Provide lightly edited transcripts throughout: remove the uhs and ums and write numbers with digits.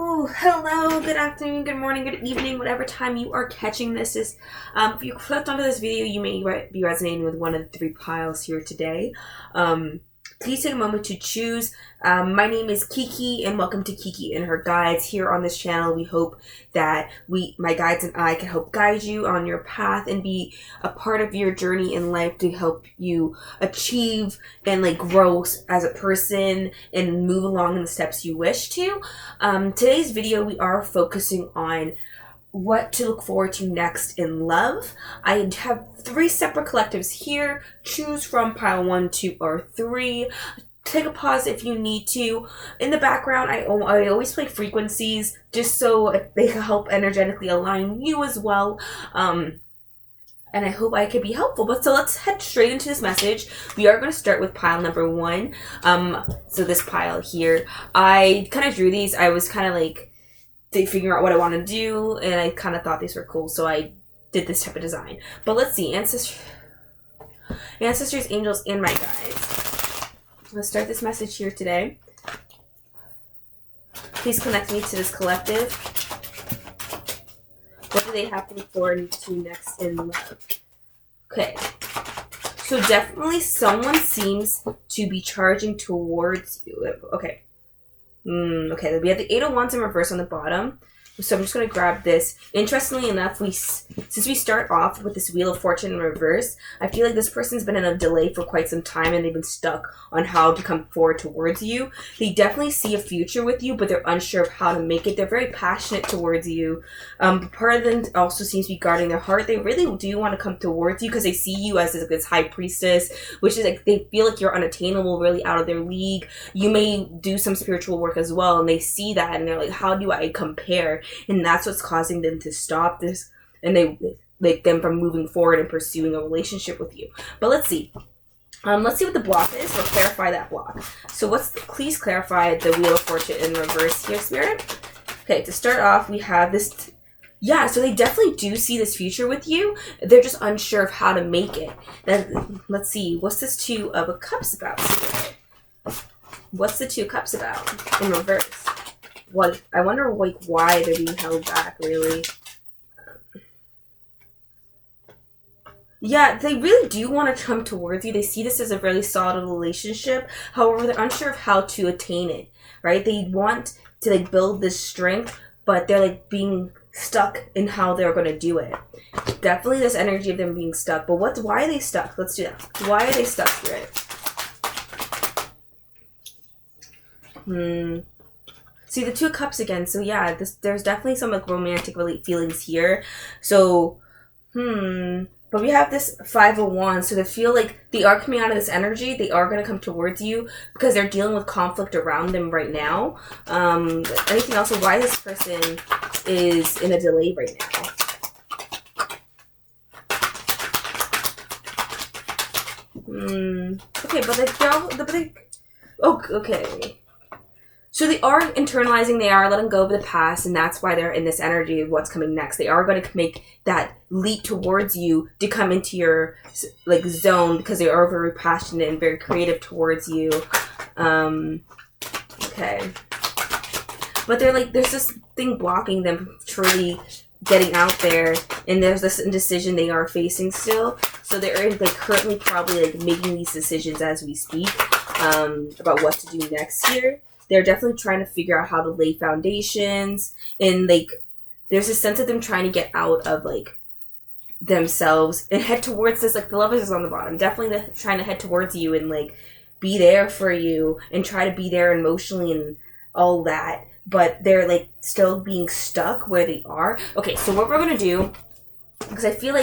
Oh, hello, good afternoon, good morning, good evening, whatever time you are catching this. If you clicked onto this video, you may be resonating with one of the three piles here today. Please take a moment to choose. My name is Kiki, and welcome to Kiki and Her Guides. Here on this channel, we hope that my guides and I can help guide you on your path and be a part of your journey in life to help you achieve and grow as a person and move along in the steps you wish to. Today's video, we are focusing on what to look forward to next in love. I have three separate collectives here. Choose from pile 1, 2, or 3. Take a pause if you need to. In the background, I always play frequencies just so they can help energetically align you as well. And I hope I could be helpful. So let's head straight into this message. We are going to start with pile number 1. So this pile here, I kind of drew these. I was kind of figuring out what I want to do, and I kind of thought these were cool, so I did this type of design. But let's see, ancestors, angels, and my guides. Let's start this message here today. Please connect me to this collective. What do they have to look forward to next in love? Okay. So definitely someone seems to be charging towards you. Okay. Okay, we have the 8 of Wands in reverse on the bottom. So I'm just going to grab this. Interestingly enough, since we start off with this Wheel of Fortune in reverse, I feel like this person's been in a delay for quite some time and they've been stuck on how to come forward towards you. They definitely see a future with you, but they're unsure of how to make it. They're very passionate towards you. Part of them also seems to be guarding their heart. They really do want to come towards you because they see you as this high priestess, which is they feel like you're unattainable, really out of their league. You may do some spiritual work as well, and they see that and they're like, how do I compare? And that's what's causing them to stop this, and they them from moving forward and pursuing a relationship with you. But let's see. Let's see what the block is. We'll clarify that block. So please clarify the Wheel of Fortune in reverse here, Spirit. Okay, to start off, we have this. Yeah, so they definitely do see this future with you. They're just unsure of how to make it. Then let's see. What's this 2 of Cups about, Spirit? What's the 2 Cups about in reverse? What I wonder, why they're being held back, really. Yeah, they really do want to come towards you. They see this as a really solid relationship. However, they're unsure of how to attain it, right? They want to build this strength, but they're being stuck in how they're going to do it. Definitely this energy of them being stuck. But why are they stuck? Let's do that. Why are they stuck, Spirit? See, the 2 of Cups again. So yeah, there's definitely some romantic feelings here. So, but we have this 5 of Wands. So they feel like they are coming out of this energy. They are going to come towards you because they're dealing with conflict around them right now. Anything else? So why this person is in a delay right now? Okay, but okay. So they are internalizing, they are letting go of the past, and that's why they're in this energy of what's coming next. They are going to make that leap towards you to come into your zone because they are very passionate and very creative towards you. Okay. But there's this thing blocking them from truly getting out there, and there's this indecision they are facing still. So they're currently probably making these decisions as we speak about what to do next here. They're definitely trying to figure out how to lay foundations, and there's a sense of them trying to get out of themselves and head towards this. The Lovers is on the bottom. Definitely trying to head towards you and be there for you and try to be there emotionally and all that. But they're still being stuck where they are. Okay, so what we're gonna do, because I feel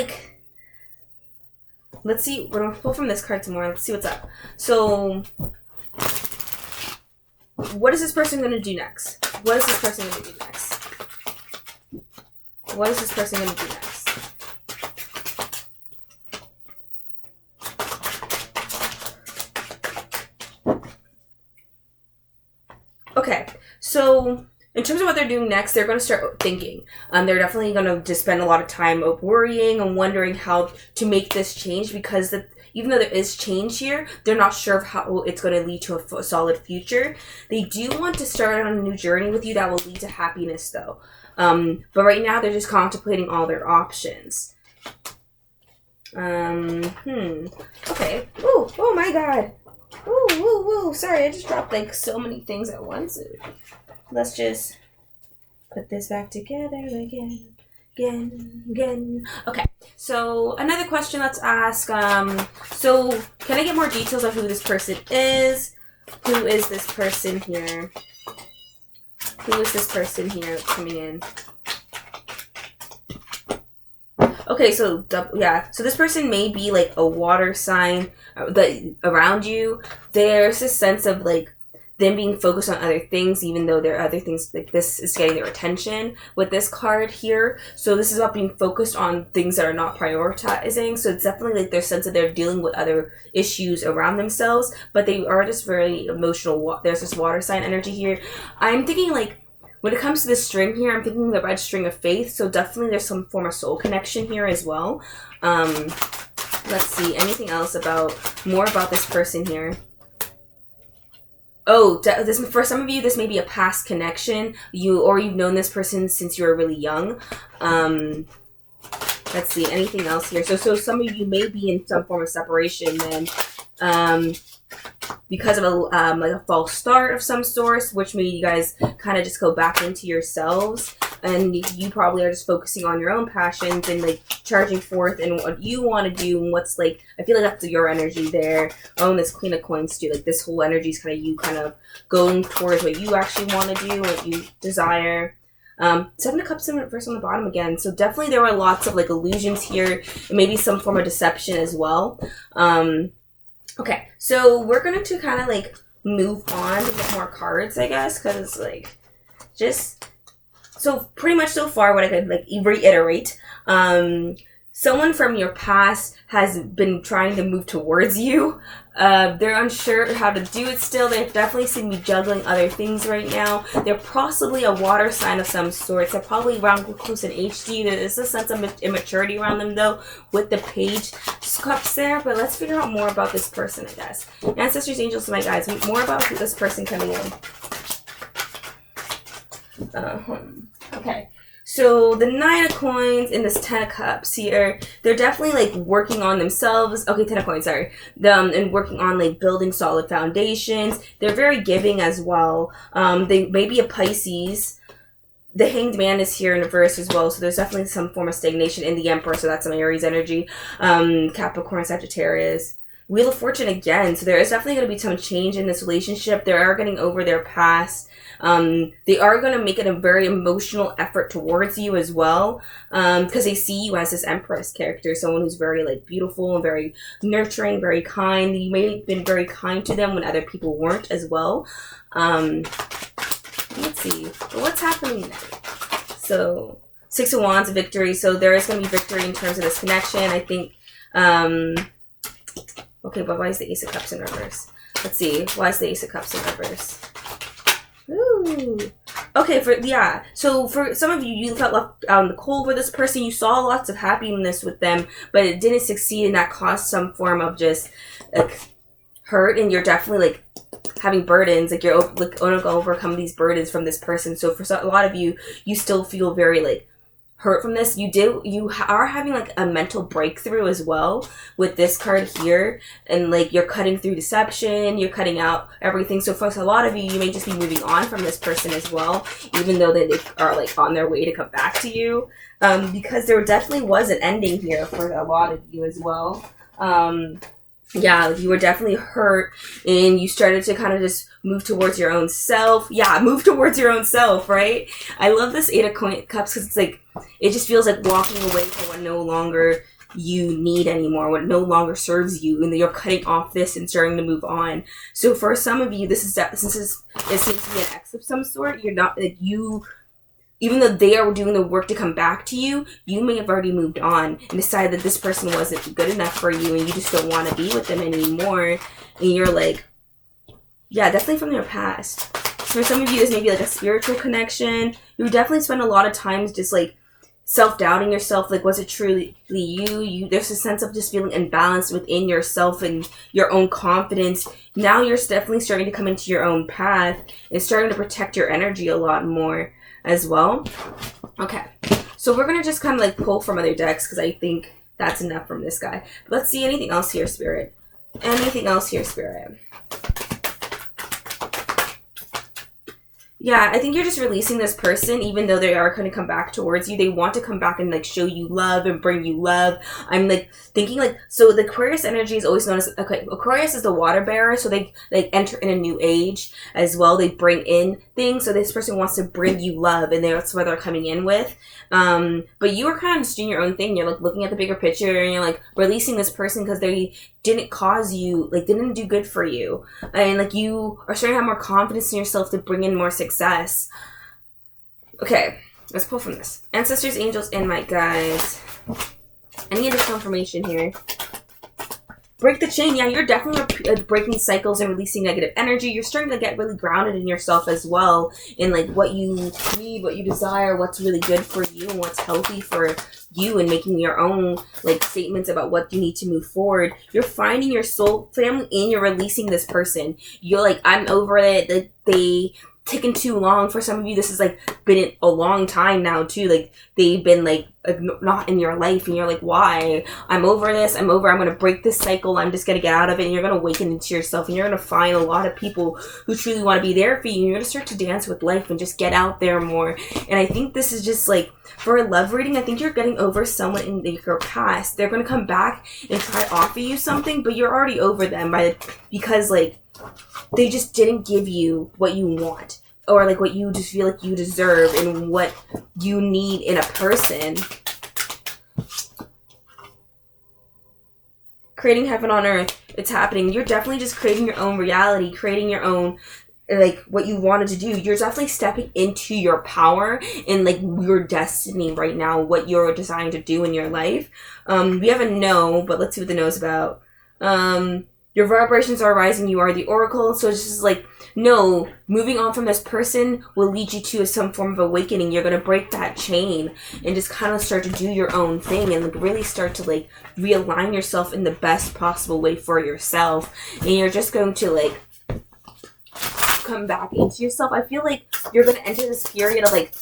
let's see. We're gonna pull from this card some more. Let's see what's up. So, what is this person going to do next? What is this person going to do next? What is this person going to do next? Okay, so in terms of what they're doing next, they're going to start thinking. They're definitely going to just spend a lot of time worrying and wondering how to make this change because even though there is change here, they're not sure of how it's going to lead to a solid future. They do want to start on a new journey with you that will lead to happiness, though. But right now, they're just contemplating all their options. Okay. Ooh, oh my god. Ooh. Sorry, I just dropped like so many things at once. Let's just put this back together again. Okay, so another question let's ask. So can I get more details on who this person is? Who is this person here? Who is this person here coming in? Okay, so yeah, so this person may be like a water sign that around you. There's a sense of like them being focused on other things, even though there are other things like this is getting their attention with this card here. So this is about being focused on things that are not prioritizing. So it's definitely like their sense that they're dealing with other issues around themselves, but they are just very emotional. There's this water sign energy here. I'm thinking like, when it comes to this string here, I'm thinking the red string of faith. So definitely there's some form of soul connection here as well. Let's see. Anything else more about this person here? Oh, for some of you, this may be a past connection. You've known this person since you were really young. Let's see. Anything else here? So some of you may be in some form of separation then. Because of a false start of some sort, which made you guys kind of just go back into yourselves, and you probably are just focusing on your own passions and like charging forth and what you want to do and what's like, I feel like that's your energy there. Oh, and this Queen of Coins too, like this whole energy is kind of you kind of going towards what you actually want to do, what you desire. Seven of Cups in reverse on the bottom again. So definitely there were lots of like illusions here and maybe some form of deception as well. Okay, so we're going to kind of like move on to get more cards, I guess, because like just so pretty much so far what I could like reiterate, someone from your past has been trying to move towards you. They're unsure how to do it still. They definitely seem to be juggling other things right now. They're possibly a water sign of some sort. They're probably around close in age to you. There's a sense of immaturity around them, though, with the Page Cups there. But let's figure out more about this person, I guess. Ancestors, angels, my guides. More about this person coming in. Okay. So the Nine of Coins and this Ten of Cups here, they're definitely like working on themselves. Okay, Ten of Coins, sorry. And working on like building solid foundations. They're very giving as well. They may be a Pisces. The Hanged Man is here in reverse as well, so there's definitely some form of stagnation in the Emperor, so that's some Aries energy. Capricorn, Sagittarius. Wheel of Fortune again, so there is definitely going to be some change in this relationship. They are getting over their past. They are going to make it a very emotional effort towards you as well, because they see you as this Empress character, someone who's very like beautiful and very nurturing, very kind. You may have been very kind to them when other people weren't as well. Let's see, what's happening next? So Six of Wands, victory. So there is going to be victory in terms of this connection. I think. Okay, but why is the Ace of Cups in reverse? Let's see. Why is the Ace of Cups in reverse? Ooh. Okay, so for some of you, you felt left out in the cold with this person. You saw lots of happiness with them, but it didn't succeed, and that caused some form of just like hurt, and you're definitely like having burdens, like you're like going to overcome these burdens from this person. So for a lot of you, you still feel very like hurt from this. You are having like a mental breakthrough as well with this card here, and like you're cutting through deception, you're cutting out everything. So for a lot of you, you may just be moving on from this person as well, even though they are like on their way to come back to you, because there definitely was an ending here for a lot of you as well. Yeah, you were definitely hurt, and you started to kind of just move towards your own self. Yeah, move towards your own self, right? I love this Eight of Cups because it's like, it just feels like walking away from what no longer you need anymore, what no longer serves you, and you're cutting off this and starting to move on. So for some of you, it seems to be an ex of some sort. You're not like even though they are doing the work to come back to you, you may have already moved on and decided that this person wasn't good enough for you, and you just don't want to be with them anymore. And you're like, yeah, definitely from their past. For some of you, this may be like a spiritual connection. You definitely spend a lot of times just like self-doubting yourself, like, was it truly you? There's a sense of just feeling imbalanced within yourself and your own confidence. Now you're definitely starting to come into your own path and starting to protect your energy a lot more as well. Okay, so we're gonna just kind of like pull from other decks because I think that's enough from this guy. But let's see anything else here, Spirit. Anything else here, Spirit. Yeah, I think you're just releasing this person, even though they are going to come back towards you. They want to come back and like show you love and bring you love. I'm like thinking like, so the Aquarius energy is always known as, okay, Aquarius is the water bearer. So they enter in a new age as well. They bring in things. So this person wants to bring you love, and that's what they're coming in with. But you are kind of just doing your own thing. You're like looking at the bigger picture, and you're like releasing this person because they didn't cause you, like didn't do good for you. And like you are starting to have more confidence in yourself to bring in more success. Okay, let's pull from this. Ancestors, angels, and my guides. Any additional information here? Break the chain. Yeah, you're definitely breaking cycles and releasing negative energy. You're starting to get really grounded in yourself as well, in like what you need, what you desire, what's really good for you, and what's healthy for you, and making your own like statements about what you need to move forward. You're finding your soul family and you're releasing this person. You're like, I'm over it. They taken too long. For some of you, this has like been a long time now too. Like they've been like not in your life, and you're like, why? I'm over this. I'm going to break this cycle. I'm just going to get out of it. And you're going to awaken into yourself, and you're going to find a lot of people who truly want to be there for you. And you're going to start to dance with life and just get out there more. And I think this is just like, for a love reading, I think you're getting over someone in your past. They're going to come back and try to offer you something, but you're already over them because like they just didn't give you what you want, or like what you just feel like you deserve and what you need in a person. Creating heaven on earth. It's happening. You're definitely just creating your own reality, creating your own, like what you wanted to do. You're definitely stepping into your power and like your destiny right now, what you're deciding to do in your life. We have a no, but let's see what the no's about. Your vibrations are rising. You are the oracle. So it's just like, no, moving on from this person will lead you to some form of awakening. You're going to break that chain and just kind of start to do your own thing and like really start to like realign yourself in the best possible way for yourself. And you're just going to like come back into yourself. I feel like you're going to enter this period of like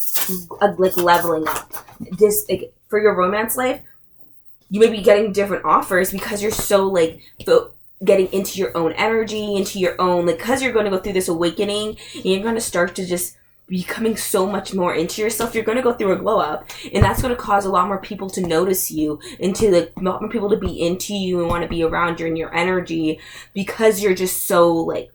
leveling up. Just like for your romance life, you may be getting different offers because you're so like getting into your own energy, into your own, like, because you're going to go through this awakening and you're going to start to just becoming so much more into yourself. You're going to go through a glow up, and that's going to cause a lot more people to notice you and to like a lot more people to be into you and want to be around you and your energy, because you're just so like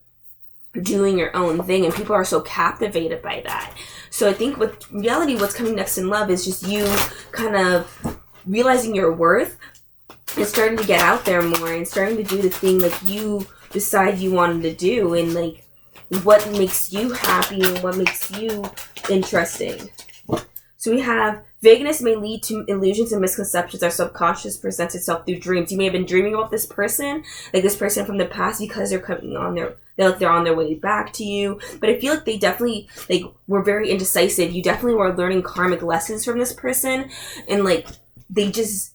doing your own thing, and people are so captivated by that. So I think with reality, what's coming next in love is just you kind of realizing your worth and starting to get out there more and starting to do the thing like you decide you wanted to do, and like what makes you happy and what makes you interesting. So we have vagueness may lead to illusions and misconceptions. Our subconscious presents itself through dreams. You may have been dreaming about this person, like this person from the past, because they're coming on they're on their way back to you. But I feel like they definitely like were very indecisive. You definitely were learning karmic lessons from this person, and like they just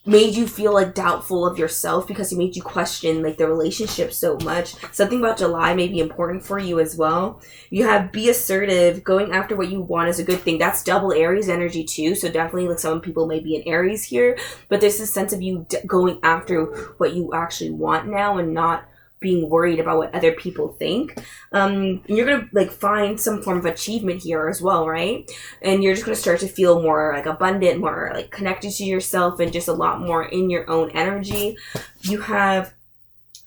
made you feel like doubtful of yourself because it made you question like the relationship so much. Something about July may be important for you as well. You have be assertive. Going after what you want is a good thing. That's double Aries energy too. So definitely like some people may be in Aries here, but there's this sense of you going after what you actually want now and not being worried about what other people think. And you're gonna like find some form of achievement here as well, right? And you're just gonna start to feel more like abundant, more like connected to yourself, and just a lot more in your own energy. You have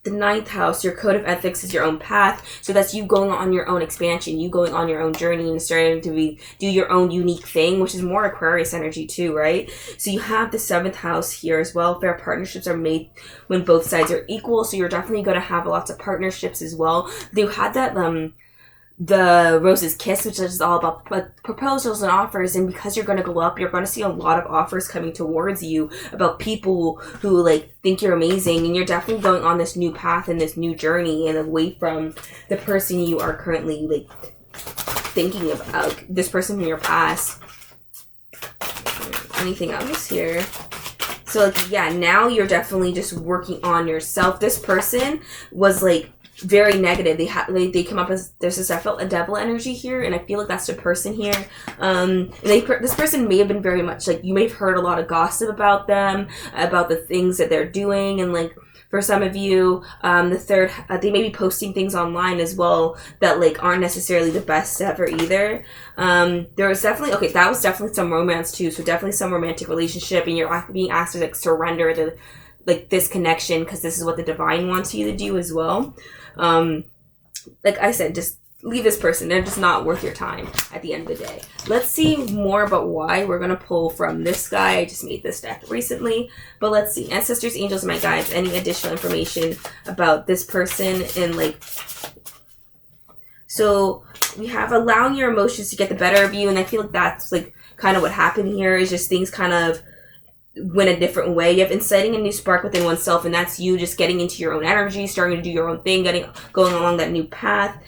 the 9th house. Your code of ethics is your own path. So that's you going on your own expansion, you going on your own journey and starting to do your own unique thing, which is more Aquarius energy too, right? So you have the 7th house here as well. Fair partnerships are made when both sides are equal. So you're definitely going to have lots of partnerships as well. They had that the Rose's Kiss, which is all about proposals and offers, and because you're going to go up, you're going to see a lot of offers coming towards you about people who like think you're amazing, and you're definitely going on this new path and this new journey and away from the person you are currently like thinking about, like, this person from your past. Anything else here? So, like, yeah, now you're definitely just working on yourself. This person was, like, very negative. They come up as, I felt a devil energy here, and I feel like that's the person here. And this person may have been very much, like, you may have heard a lot of gossip about them, about the things that they're doing, and, like, for some of you, they may be posting things online as well that, like, aren't necessarily the best ever either. There was definitely, that was definitely some romance too, so definitely some romantic relationship, and you're being asked to, like, surrender the, like, this connection, because this is what the divine wants you to do as well. Like I said, just leave this person. They're just not worth your time at the end of the day. Let's see more about why. We're going to pull from this guy. I just made this deck recently. But let's see. Ancestors, angels, my guides, any additional information about this person and, like... So, we have allowing your emotions to get the better of you. And I feel like that's, like, kind of what happened here. Is just things kind of went a different way. You have inciting a new spark within oneself. And that's you just getting into your own energy, starting to do your own thing, going along that new path.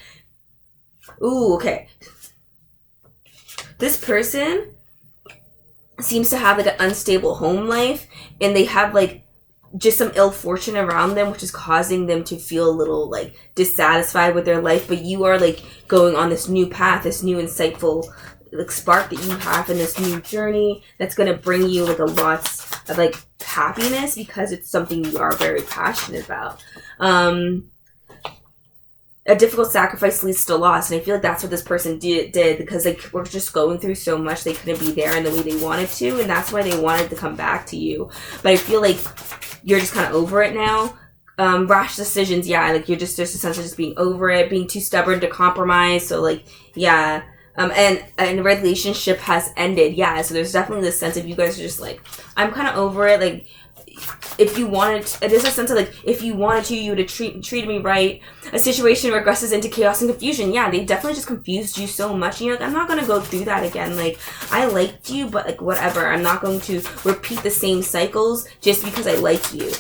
Ooh, okay. This person seems to have, like, an unstable home life, and they have, like, just some ill fortune around them, which is causing them to feel a little, like, dissatisfied with their life. But you are, like, going on this new path, this new insightful, like, spark that you have in this new journey that's going to bring you, like, a lot of, like, happiness, because it's something you are very passionate about. A difficult sacrifice leads to loss, and I feel like that's what this person did because they were just going through so much, they couldn't be there in the way they wanted to, and that's why they wanted to come back to you. But I feel like you're just kind of over it now. Rash decisions, yeah, like, you're just, there's a sense of just being over it, being too stubborn to compromise, so, like, yeah. And the relationship has ended, yeah, so there's definitely this sense of you guys are just like, I'm kind of over it, like, if you wanted to, there's a sense of, like, if you wanted to, you would have treated me right. A situation regresses into chaos and confusion. Yeah, they definitely just confused you so much. And you're like, I'm not going to go through that again. Like, I liked you, but, like, whatever. I'm not going to repeat the same cycles just because I like you.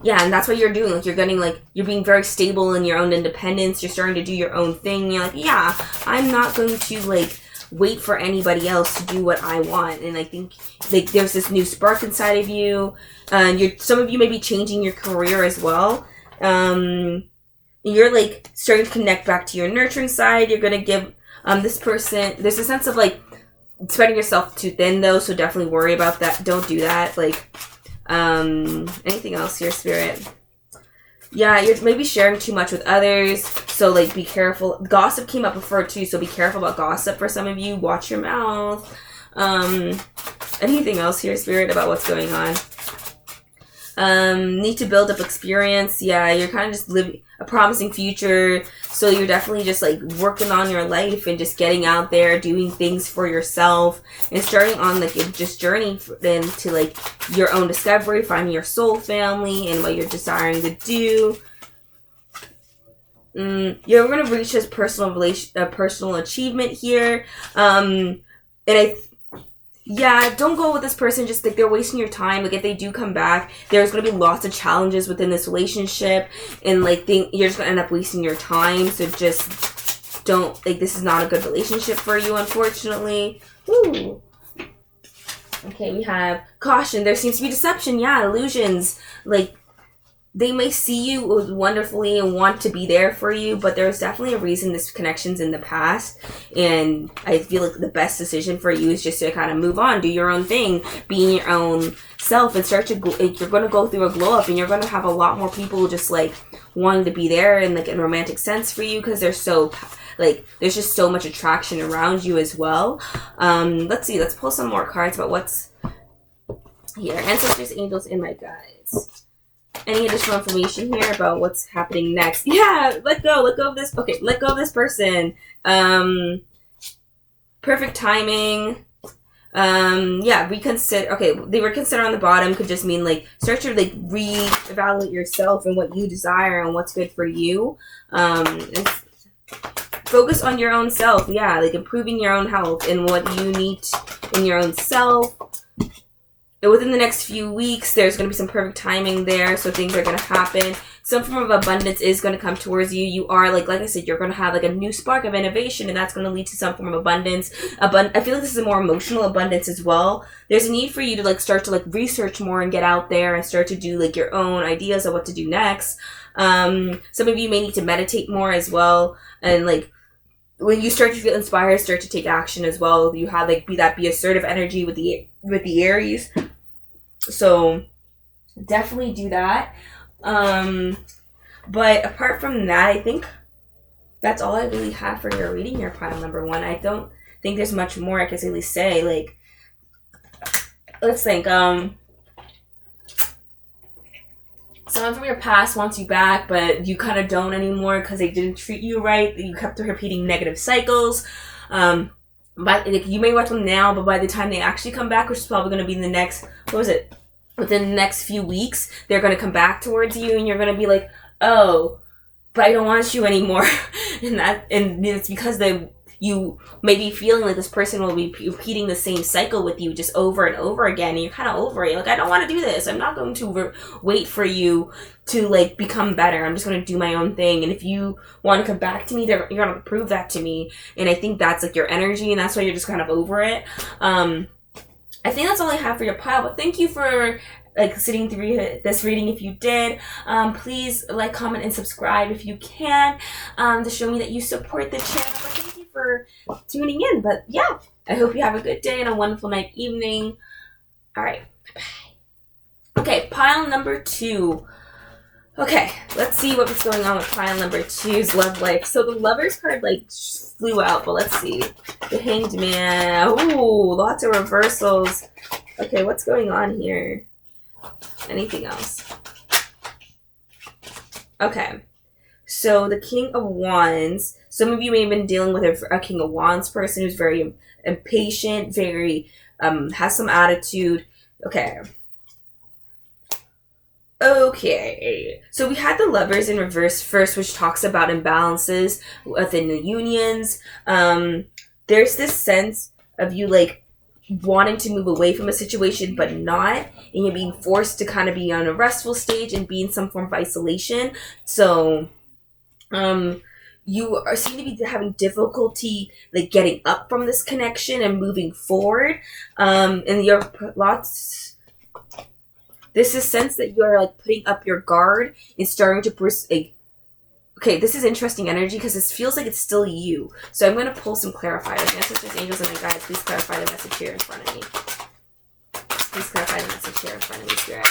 Yeah, and that's what you're doing. Like, you're getting, like, you're being very stable in your own independence. You're starting to do your own thing. You're like, yeah, I'm not going to, like, wait for anybody else to do what I want. And I think, like, there's this new spark inside of you. Some of you may be changing your career as well. You're, like, starting to connect back to your nurturing side. You're going to give this person, there's a sense of, like, spreading yourself too thin, though, so definitely worry about that. Don't do that. Like, anything else here, Spirit? Yeah, you're maybe sharing too much with others, so, like, be careful. Gossip came up before, too, so be careful about gossip for some of you. Watch your mouth. Anything else here, Spirit, about what's going on? Need to build up experience. Yeah, you're kind of just living a promising future, so you're definitely just, like, working on your life and just getting out there, doing things for yourself, and starting on, like, a just journey then to, like, your own discovery, finding your soul family and what you're desiring to do. You're going to reach this personal achievement here. Yeah, don't go with this person. Just, like, they're wasting your time. Like, if they do come back, there's going to be lots of challenges within this relationship. And, like, you're just going to end up wasting your time. So just don't, like, this is not a good relationship for you, unfortunately. Ooh. Okay, we have caution. There seems to be deception. Yeah, illusions. Like, they may see you wonderfully and want to be there for you, but there's definitely a reason this connection's in the past. And I feel like the best decision for you is just to kind of move on, do your own thing, be your own self, and start to, like, you're going to go through a glow up, and you're going to have a lot more people just, like, wanting to be there in, like, a romantic sense for you, because they're so, like, there's just so much attraction around you as well. Let's see, let's pull some more cards about what's here. Ancestors, angels, and my guides. Any additional information here about what's happening next? Yeah, let go of this. Okay, let go of this person. Perfect timing. Yeah, reconsider. Okay, the reconsider on the bottom could just mean, like, start to, like, reevaluate yourself and what you desire and what's good for you. Focus on your own self. Yeah, like, improving your own health and what you need in your own self. Within the next few weeks, there's going to be some perfect timing there, so things are going to happen. some form of abundance is going to come towards you. You are like I said, you're going to have like a new spark of innovation, and that's going to lead to some form of abundance. I feel like this is a more emotional abundance as well. There's a need for you to like start to like research more and get out there and start to do like your own ideas of what to do next. Some of you may need to meditate more as well, and like when you start to feel inspired, start to take action as well. You have like be assertive energy with the Aries, so definitely do that. But apart from that, I think that's all I really have for your reading, your pile number 1. I don't think there's much more I can really say. Like, let's think. Someone from your past wants you back, but you kind of don't anymore because they didn't treat you right. You kept repeating negative cycles. But like, you may watch them now, but by the time they actually come back, which is probably going to be in the next, within the next few weeks, they're going to come back towards you, and you're going to be like, oh, but I don't want you anymore. and it's because you may be feeling like this person will be repeating the same cycle with you just over and over again, and you're kind of over it. You're like, I don't want to do this. I'm not going to wait for you to like become better. I'm just going to do my own thing. And if you want to come back to me, you're going to prove that to me. And I think that's like your energy, and that's why you're just kind of over it. I think that's all I have for your pile, but thank you for like sitting through this reading. If you did, please like, comment, and subscribe if you can, to show me that you support the channel. But thank you for tuning in. But yeah, I hope you have a good day and a wonderful night, evening. All right, bye. Okay, pile number 2. Okay, let's see what's going on with pile number 2's love life. So the Lovers card like flew out, but let's see. The Hanged Man. Ooh, lots of reversals. Okay, what's going on here? Anything else? Okay, so the King of Wands. Some of you may have been dealing with a King of Wands person who's very impatient, very has some attitude. Okay, so we had the Lovers in reverse first, which talks about imbalances within the unions. There's this sense of you like wanting to move away from a situation but not, and you're being forced to kind of be on a restful stage and be in some form of isolation. So you seem to be having difficulty like getting up from this connection and moving forward, and you're this is sense that you're like putting up your guard and starting to okay, this is interesting energy because this feels like it's still you. So I'm going to pull some clarifiers. Ancestors, angels, and my guides, please clarify the message here in front of me. Please clarify the message here in front of me, Spirit.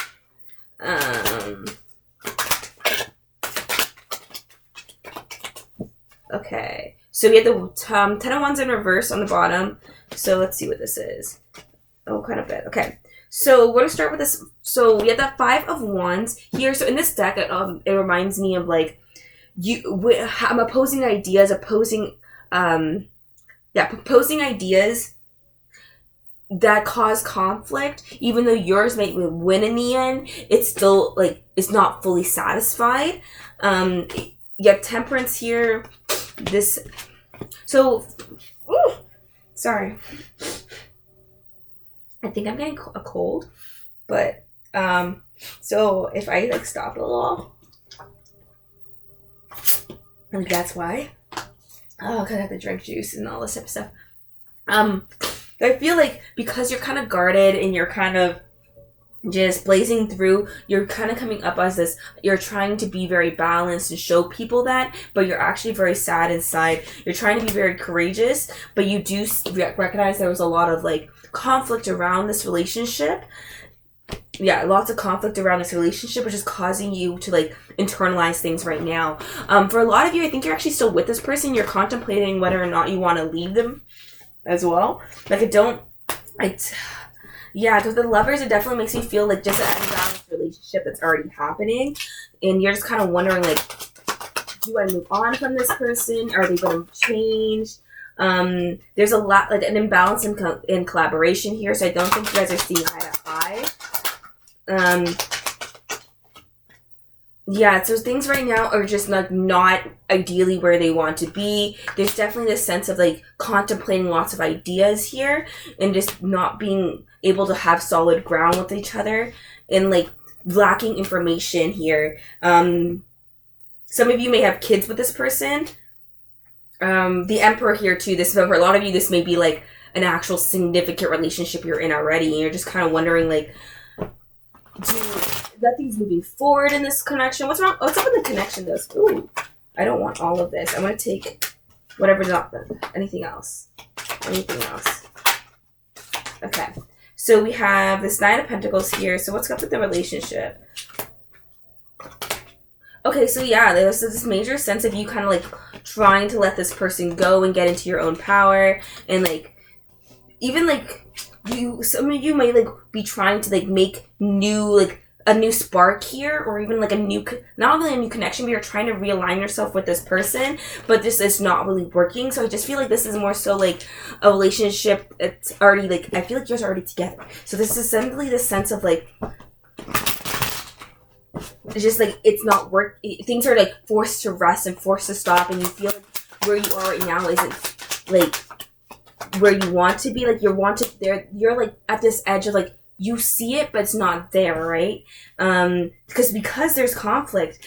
Okay. So we had the 10 of Wands in reverse on the bottom. So let's see what this is. Oh, kind of bit. Okay. So we're going to start with this. So we had the 5 of Wands here. So in this deck, it reminds me of like, I'm opposing ideas, proposing ideas that cause conflict. Even though yours might win in the end, it's still like it's not fully satisfied. You have Temperance here. Sorry. I think I'm getting a cold, but so if I like stop a little. And that's why. Oh, because I have to drink juice and all this type of stuff. I feel like because you're kind of guarded and you're kind of just blazing through, you're kind of coming up as this, you're trying to be very balanced and show people that, but you're actually very sad inside. You're trying to be very courageous, but you do recognize there was a lot of like conflict around this relationship. Yeah, lots of conflict around this relationship, which is causing you to like internalize things right now. For a lot of you, I think you're actually still with this person. You're contemplating whether or not you want to leave them as well. Like the Lovers, it definitely makes me feel like just an unbalanced relationship that's already happening, and you're just kind of wondering like, do I move on from this person? Are they going to change? There's a lot like an imbalance in collaboration here, so I don't think you guys are seeing eye to eye. So things right now are just like not ideally where they want to be. There's definitely this sense of like contemplating lots of ideas here and just not being able to have solid ground with each other, and like lacking information here. Some of you may have kids with this person. The Emperor here too. This, for a lot of you, this may be like an actual significant relationship you're in already, and you're just kind of wondering like, nothing's moving forward in this connection. What's wrong? What's up with the connection though? Ooh, I don't want all of this. I'm gonna take whatever's not anything else. Anything else. Okay. So we have this Nine of Pentacles here. So what's up with the relationship? Okay, so yeah, there's this major sense of you kind of like trying to let this person go and get into your own power, and like even like some of you may like be trying to like make new like a new spark here, or even like a new, not really a new connection, but you're trying to realign yourself with this person, but this is not really working. So I just feel like this is more so like a relationship. It's already like, I feel like you're already together. So this is simply the sense of like, it's just like, it's not work. Things are like forced to rest and forced to stop, and you feel like where you are right now isn't like where you want to be. Like you're like at this edge of like, you see it, but it's not there, right? Because there's conflict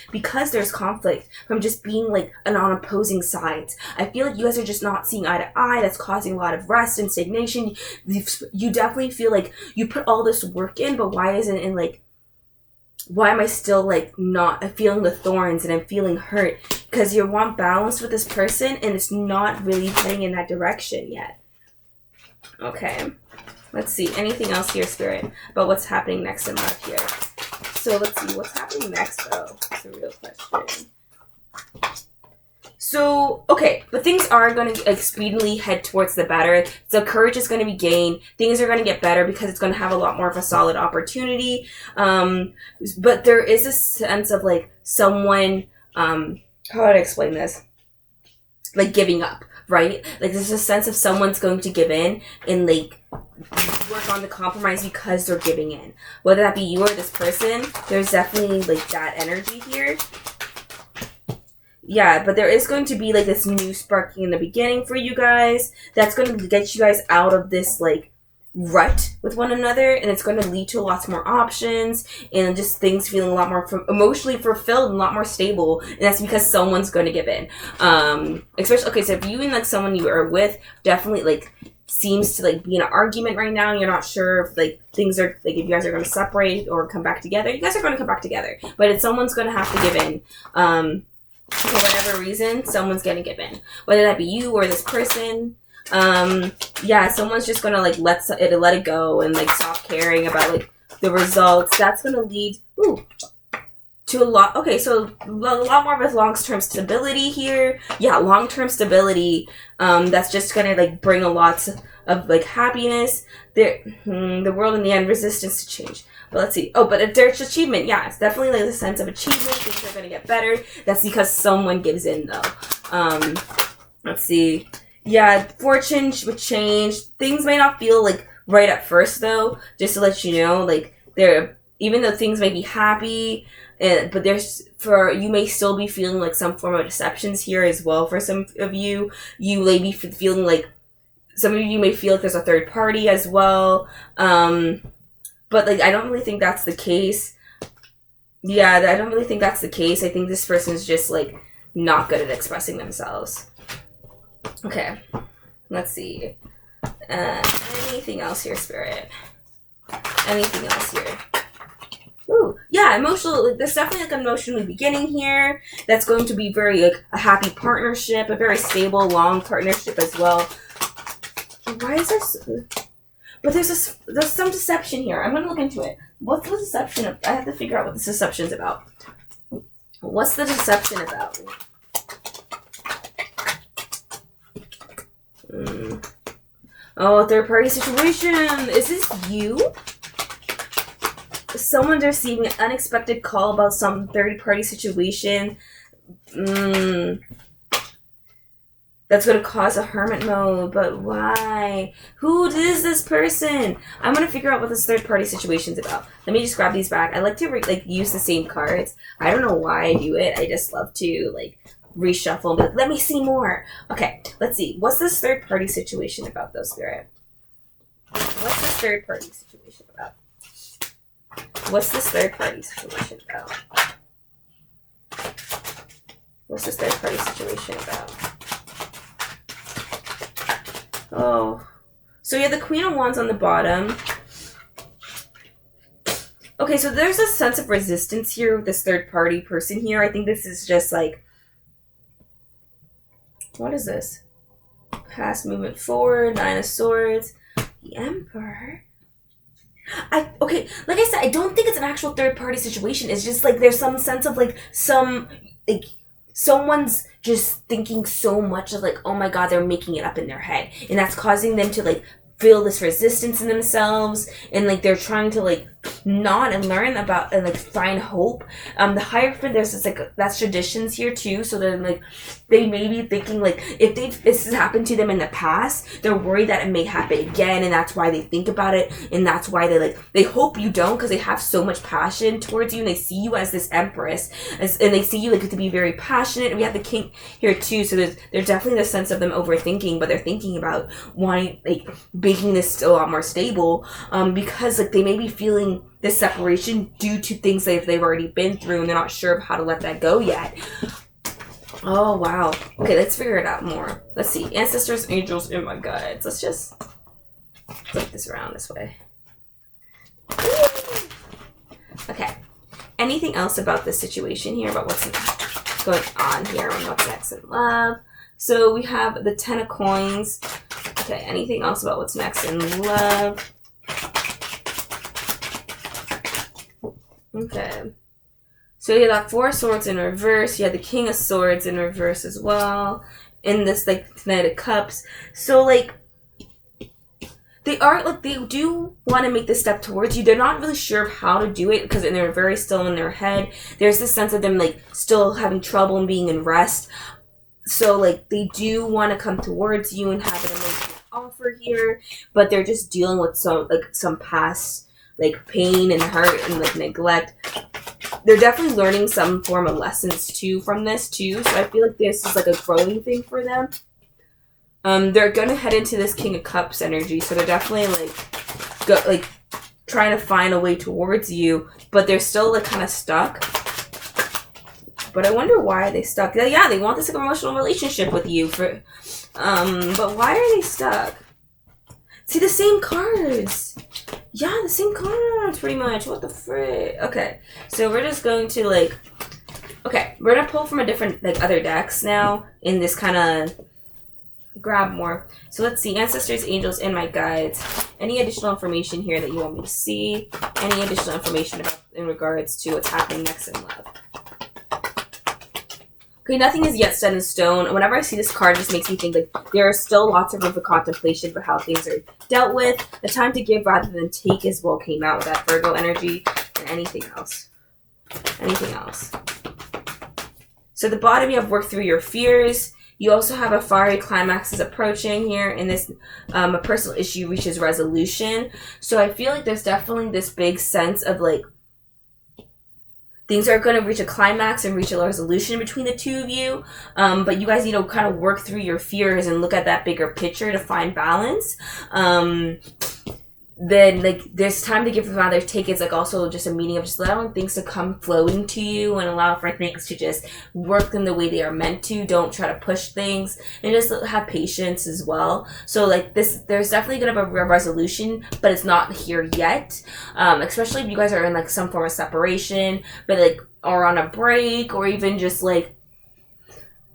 from just being like on opposing sides. I feel like you guys are just not seeing eye to eye. That's causing a lot of rest and stagnation. You definitely feel like you put all this work in, but why isn't it in like, why am I still like not feeling the thorns and I'm feeling hurt? Because you want balance with this person and it's not really heading in that direction yet. Okay. Let's see. Anything else here, Spirit, about what's happening next in love here? So let's see. What's happening next, though? That's a real question. So, okay. But things are going to like speedily head towards the better. So courage is going to be gained. Things are going to get better because it's going to have a lot more of a solid opportunity. But there is a sense of like someone, how do I explain this? Like giving up, right? Like there's a sense of someone's going to give in and like work on the compromise because they're giving in. Whether that be you or this person, there's definitely like that energy here. Yeah, but there is going to be like this new sparking in the beginning for you guys. That's going to get you guys out of this like rut with one another, and it's going to lead to lots more options and just things feeling a lot more emotionally fulfilled and a lot more stable, and that's because someone's going to give in. Especially, okay, so if you and like someone you are with definitely like seems to like be in an argument right now, and you're not sure if like things are like, if you guys are going to separate or come back together, you guys are going to come back together, but it's someone's going to have to give in. For whatever reason, someone's going to give in, whether that be you or this person. Yeah, someone's just gonna like let it go and like stop caring about like the results. That's gonna lead to a lot. Okay, so a lot more of a long-term stability here. Yeah, long-term stability. That's just gonna like bring a lot of like happiness. The world in the end, resistance to change. But let's see. Oh, but if there's achievement, yeah, it's definitely like a sense of achievement. Things are gonna get better. That's because someone gives in though. Let's see. Yeah, fortune would change. Things may not feel like right at first though. Just to let you know, like even though things may be happy, but you may still be feeling like some form of deceptions here as well. For some of you, you may be feeling like some of you may feel like there's a third party as well. But like I don't really think that's the case. Yeah, I don't really think that's the case. I think this person is just like not good at expressing themselves. Okay, let's see. Anything else here, Spirit? Anything else here? Ooh, yeah, emotional. Like, there's definitely like an emotional beginning here. That's going to be very like a happy partnership, a very stable, long partnership as well. Why is this? But there's some deception here. I'm gonna look into it. What's the deception? I have to figure out what this deception's about. What's the deception about? Oh, third party situation. Is this you? Someone's receiving an unexpected call about some third party situation. That's going to cause a hermit mode, but why? Who is this person? I'm going to figure out what this third party situation's about. Let me just grab these back. I like to use the same cards. I don't know why I do it. I just love to like reshuffle and be like, let me see more. Okay, let's see. What's this third party situation about though, Spirit? What's this third party situation about? What's this third party situation about? What's this third party situation about? Oh. So you have the Queen of Wands on the bottom. Okay, so there's a sense of resistance here with this third party person here. I think this is just like, what is this? Past movement forward, Nine of Swords, the Emperor. Okay, like I said, I don't think it's an actual third party situation. It's just like there's some sense of like someone's just thinking so much of like, oh my god, they're making it up in their head, and that's causing them to like feel this resistance in themselves, and like they're trying to like not and learn about and like find hope. The Hierophant, there's this like that's traditions here too, so then like they may be thinking like if this has happened to them in the past, they're worried that it may happen again, and that's why they think about it, and that's why they hope you don't, because they have so much passion towards you, and they see you as this empress, and they see you like to be very passionate. And we have the King here too, so there's definitely the sense of them overthinking, but they're thinking about wanting like making this a lot more stable, because like they may be feeling this separation due to things that they've already been through, and they're not sure of how to let that go yet. Oh wow. Okay, let's figure it out more. Let's see. Ancestors, angels, and my guides. Let's just flip this around this way. Okay. Anything else about this situation here, about what's going on here and what's next in love? So we have the Ten of Coins. Okay, anything else about what's next in love? Okay. So you got Four of Swords in reverse. You had the King of Swords in reverse as well. In this like Knight of Cups. So like they do want to make this step towards you. They're not really sure of how to do it because they're very still in their head. There's this sense of them like still having trouble and being in rest. So like they do want to come towards you and have an emotional offer here, but they're just dealing with some past like pain and hurt and like neglect. They're definitely learning some form of lessons too from this too. So I feel like this is like a growing thing for them. They're gonna head into this King of Cups energy, so they're definitely like trying to find a way towards you, but they're still like kind of stuck. But I wonder why they stuck. Yeah, they want this like emotional relationship with you but why are they stuck? See, the same cards. Yeah, the same cards pretty much. What the frick? Okay, so we're just going to like, okay, we're gonna pull from a different like other decks now in this kind of grab more. So let's see, ancestors, angels, and my guides. Any additional information here that you want me to see? Any additional information about in regards to what's happening next in love? Okay, nothing is yet set in stone. Whenever I see this card, it just makes me think like there are still lots of room for contemplation for how things are dealt with. The time to give rather than take as well came out with that Virgo energy. And anything else? Anything else? So the bottom, you have worked through your fears. You also have a fiery climax is approaching here, and this a personal issue reaches resolution. So I feel like there's definitely this big sense of like things are going to reach a climax and reach a resolution between the two of you. But you guys need to kind of work through your fears and look at that bigger picture to find balance. Then like there's time to give rather take. It's like also just a meaning of just allowing things to come flowing to you and allow for things to just work them the way they are meant to. Don't try to push things, and just have patience as well. So like this, there's definitely gonna be a resolution, but it's not here yet. Especially if you guys are in like some form of separation, but like or on a break, or even just like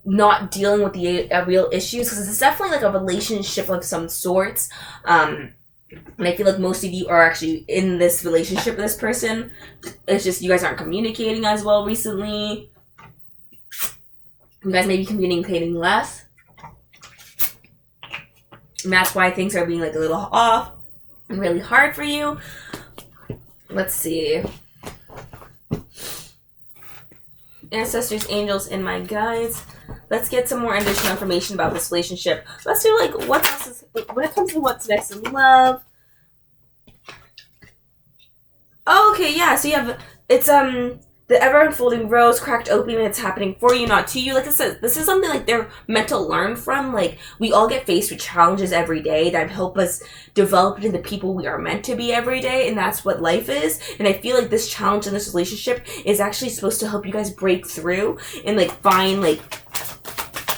not dealing with the real issues, because it's definitely like a relationship of some sorts. And I feel like most of you are actually in this relationship with this person. It's just you guys aren't communicating as well recently. You guys may be communicating less. And that's why things are being like a little off and really hard for you. Let's see. Ancestors, angels, and my guides. Let's get some more additional information about this relationship. Let's do like what else is when it comes to what's next in love. Oh, okay, yeah. So you have it's the the ever-unfolding rose cracked open and it's happening for you, not to you. Like I said, this is something like they're meant to learn from. Like, we all get faced with challenges every day that help us develop into the people we are meant to be every day, and that's what life is. And I feel like this challenge in this relationship is actually supposed to help you guys break through and, like, find, like,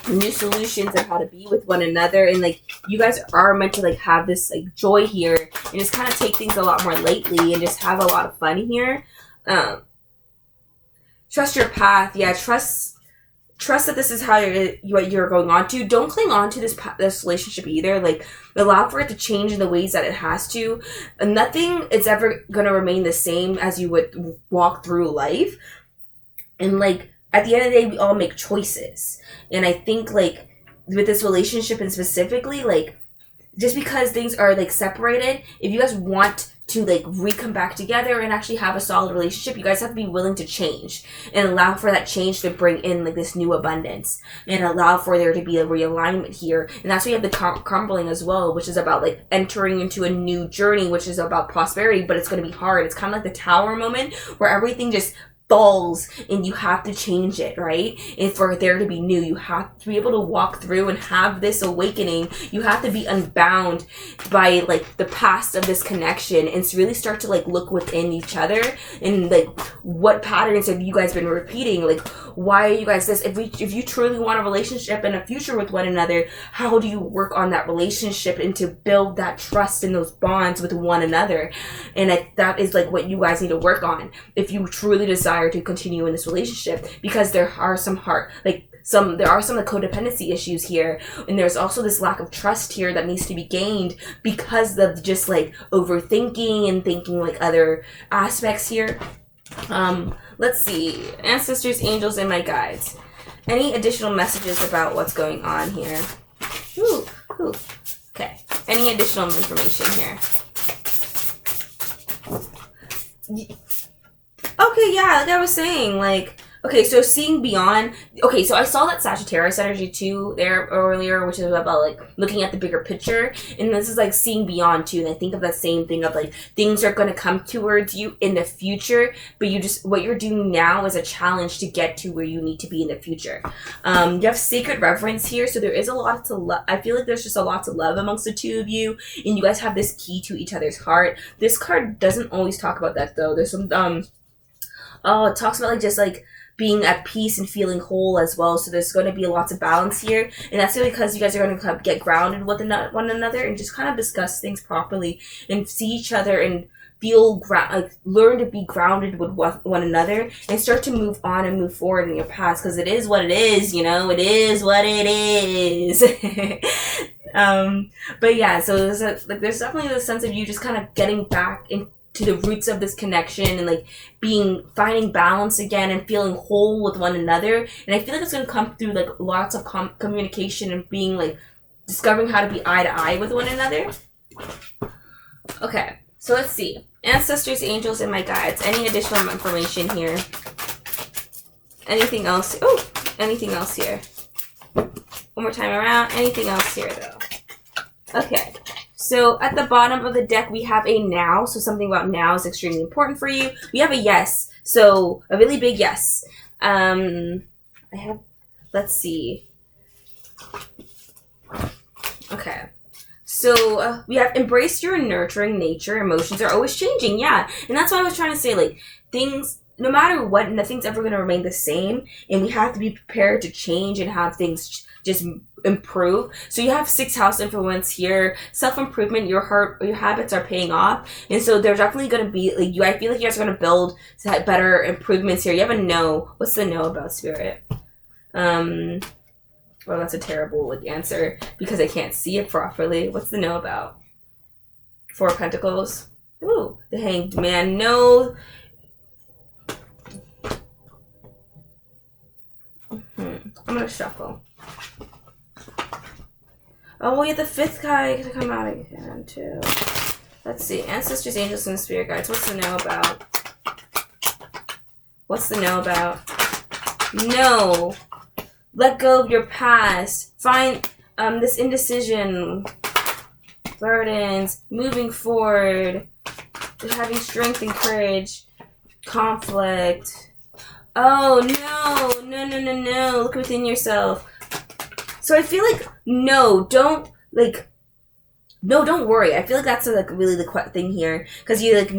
new solutions of how to be with one another. And, like, you guys are meant to, like, have this, like, joy here and just kind of take things a lot more lightly and just have a lot of fun here. Trust your path. Yeah, trust that this is how what you're going on to. Don't cling on to this relationship either. Like, allow for it to change in the ways that it has to. Nothing is ever going to remain the same as you would walk through life. And, like, at the end of the day, we all make choices. And I think, like, with this relationship and specifically, like, just because things are, like, separated, if you guys want to, like, come back together and actually have a solid relationship, you guys have to be willing to change and allow for that change to bring in, like, this new abundance and allow for there to be a realignment here. And that's why you have the crumbling as well, which is about, like, entering into a new journey, which is about prosperity, but it's going to be hard. It's kind of like the tower moment where everything just falls and you have to change it, right? And for there to be new, you have to be able to walk through and have this awakening. You have to be unbound by, like, the past of this connection and really start to, like, look within each other and, like, what patterns have you guys been repeating? Like, why are you guys this? If you truly want a relationship and a future with one another, how do you work on that relationship and to build that trust and those bonds with one another? And that is, like, what you guys need to work on if you truly desire to continue in this relationship, because there are some codependency issues here, and there's also this lack of trust here that needs to be gained because of just, like, overthinking and thinking, like, other aspects here. Let's see, ancestors, angels, and my guides. Any additional messages about what's going on here? Ooh. Okay. Any additional information here? Okay, yeah, like I was saying, like, okay, so seeing beyond, okay, so I saw that Sagittarius energy too there earlier, which is about, like, looking at the bigger picture, and this is, like, seeing beyond too, and I think of that same thing of, like, things are going to come towards you in the future, but what you're doing now is a challenge to get to where you need to be in the future. You have sacred reverence here, so there is a lot to love. I feel like there's just a lot to love amongst the two of you, and you guys have this key to each other's heart. This card doesn't always talk about that, though. There's some, it talks about, like, just, like, being at peace and feeling whole as well. So there's going to be lots of balance here. And that's because you guys are going to get grounded with one another and just kind of discuss things properly and see each other and feel, learn to be grounded with one another and start to move on and move forward in your past. Because it is what it is, you know? It is what it is. But yeah, so there's definitely the sense of you just kind of getting back into the roots of this connection and, like, finding balance again and feeling whole with one another. And I feel like it's going to come through, like, lots of communication and being, like, discovering how to be eye to eye with one another. Okay, so let's see. Ancestors, angels, and my guides. Any additional information here? Anything else? Oh, anything else here? One more time around. Anything else here, though? Okay. So at the bottom of the deck, we have a now. So something about now is extremely important for you. We have a yes. So a really big yes. Let's see. Okay. So we have embrace your nurturing nature. Emotions are always changing. Yeah. And that's what I was trying to say. Like, things, no matter what, nothing's ever going to remain the same. And we have to be prepared to change and have things just improve. So you have 6th house influence here. Self-improvement, your habits are paying off. And so there's definitely going to be, like, I feel like you guys are going to build better improvements here. You have a no. What's the no about, Spirit? Well, that's a terrible, like, answer because I can't see it properly. What's the no about? 4 of Pentacles. Ooh, the Hanged Man. No. I'm going to shuffle. Oh, we have the 5th guy to come out again, too. Let's see. Ancestors, angels, and spirit guides. What's the no about? What's the no about? No. Let go of your past. Find this indecision. Burdens. Moving forward. Having strength and courage. Conflict. Oh, no. Look within yourself. So I feel like, no, don't worry. I feel like that's like really the thing here. Because you like,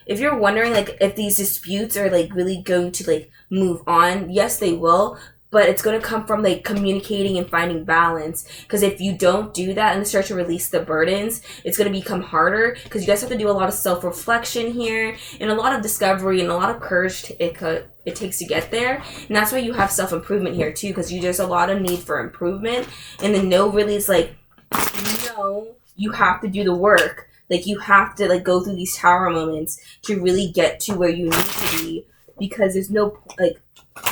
if you're wondering like if these disputes are like really going to like move on, yes, they will. But it's going to come from like communicating and finding balance. Because if you don't do that and start to release the burdens, it's going to become harder. Because you guys have to do a lot of self-reflection here and a lot of discovery and a lot of courage it takes to get there. And that's why you have self-improvement here too. Because there's a lot of need for improvement. And the no really is like, no, you have to do the work. Like you have to like go through these tower moments to really get to where you need to be. Because there's no like,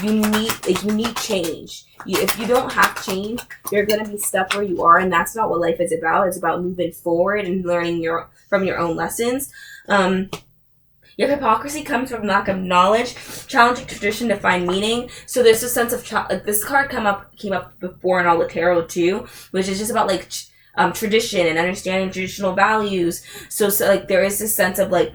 you need change. If you don't have change, you're gonna be stuck where you are, and that's not what life is about. It's about moving forward and learning from your own lessons. Your hypocrisy comes from lack of knowledge, challenging tradition to find meaning. So there's a sense of this card came up before in all the tarot too, which is just about like tradition and understanding traditional values. So like there is this sense of like,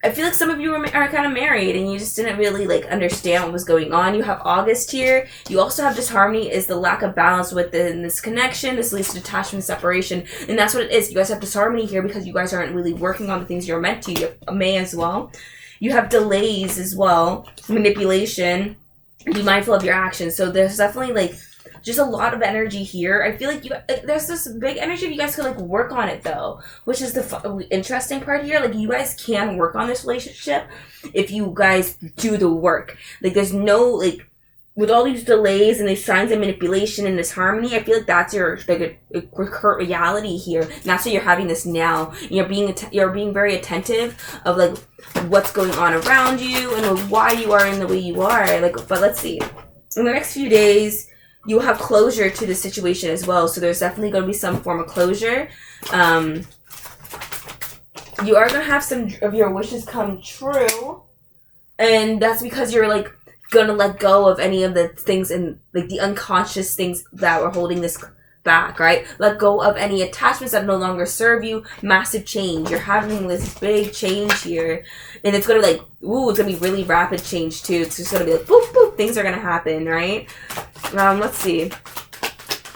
I feel like some of you are kind of married and you just didn't really like understand what was going on. You have August here. You also have disharmony is the lack of balance within this connection. This leads to detachment, separation. And that's what it is. You guys have disharmony here because you guys aren't really working on the things you're meant to. You have May as well. You have delays as well. Manipulation. Be mindful of your actions. So there's definitely like just a lot of energy here. I feel like there's this big energy if you guys can like work on it though, which is the interesting part here. Like you guys can work on this relationship if you guys do the work. Like there's no like with all these delays and these signs of manipulation and this harmony. I feel like that's your like a recurrent reality here. And that's why you're having this now. And you're being very attentive of like what's going on around you and why you are in the way you are. Like, but let's see. In the next few days, you will have closure to the situation as well. So there's definitely going to be some form of closure. You are going to have some of your wishes come true. And that's because you're like going to let go of any of the things and like the unconscious things that were holding this back, right? Let go of any attachments that no longer serve you. Massive change. You're having this big change here. And it's going to be like, ooh, it's going to be really rapid change too. It's just going to be like, boop, boop. Things are going to happen, right? Let's see.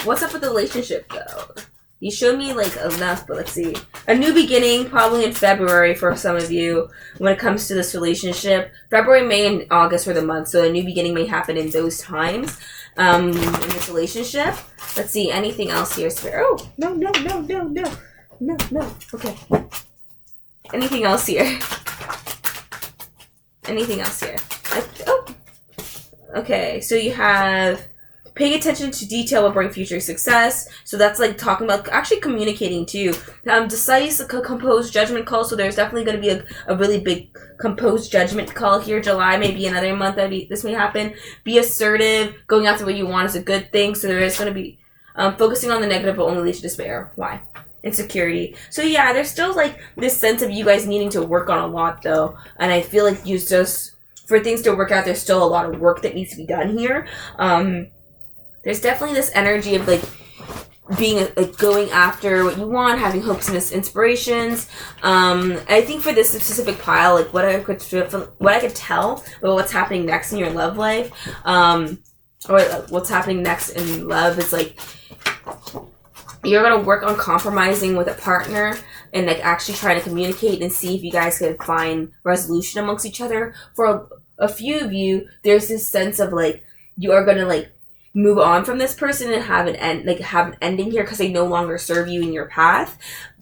What's up with the relationship though? You showed me like enough, but let's see. A new beginning probably in February for some of you when it comes to this relationship. February, May, and August were the months, so a new beginning may happen in those times in this relationship. Let's see. Anything else here, Spirit? Oh, no. Okay. Anything else here? Anything else here? Okay, so you have paying attention to detail will bring future success. So that's like talking about actually communicating too. Decisive, composed judgment call. So there's definitely going to be a really big composed judgment call here. July, maybe another month this may happen. Be assertive. Going after what you want is a good thing. So there is going to be focusing on the negative will only lead to despair. Why? Insecurity. So yeah, there's still like this sense of you guys needing to work on a lot though. And I feel like you just, for things to work out, there's still a lot of work that needs to be done here. There's definitely this energy of like being like going after what you want, having hopes and inspirations. I think for this specific pile, like what I could tell about what's happening next in your love life, or what's happening next in love is like you're gonna work on compromising with a partner and like actually trying to communicate and see if you guys can find resolution amongst each other. For a few of you, there's this sense of like you are gonna like move on from this person and have an ending here because they no longer serve you in your path.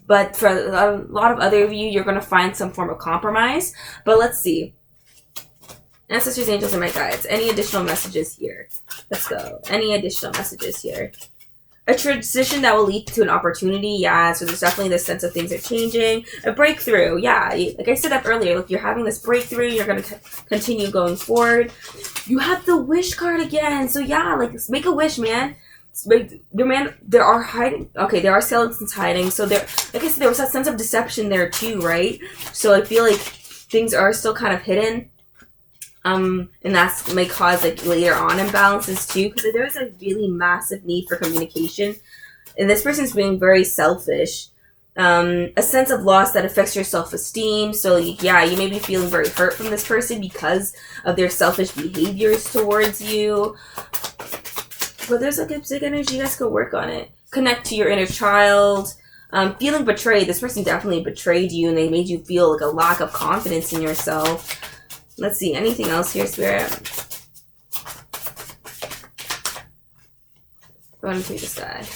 But for a lot of other of you, you're gonna find some form of compromise. But let's see. Ancestors, angels, and my guides. Any additional messages here? Let's go. Any additional messages here? A transition that will lead to an opportunity, yeah. So there's definitely this sense of things are changing. A breakthrough, yeah. Like I said up earlier, look, you're having this breakthrough. You're going to continue going forward. You have the wish card again. So yeah, like make a wish, man. There are hiding. Okay, there are skeletons hiding. So there, like I said, there was that sense of deception there too, right? So I feel like things are still kind of hidden. And that's may cause like later on imbalances too, because there's a really massive need for communication, and this person's being very selfish. A sense of loss that affects your self-esteem. So yeah, you may be feeling very hurt from this person because of their selfish behaviors towards you. But there's like a big energy. You guys go work on it. Connect to your inner child. Feeling betrayed. This person definitely betrayed you and they made you feel like a lack of confidence in yourself. Let's see. Anything else here, Spirit? Run through the sky.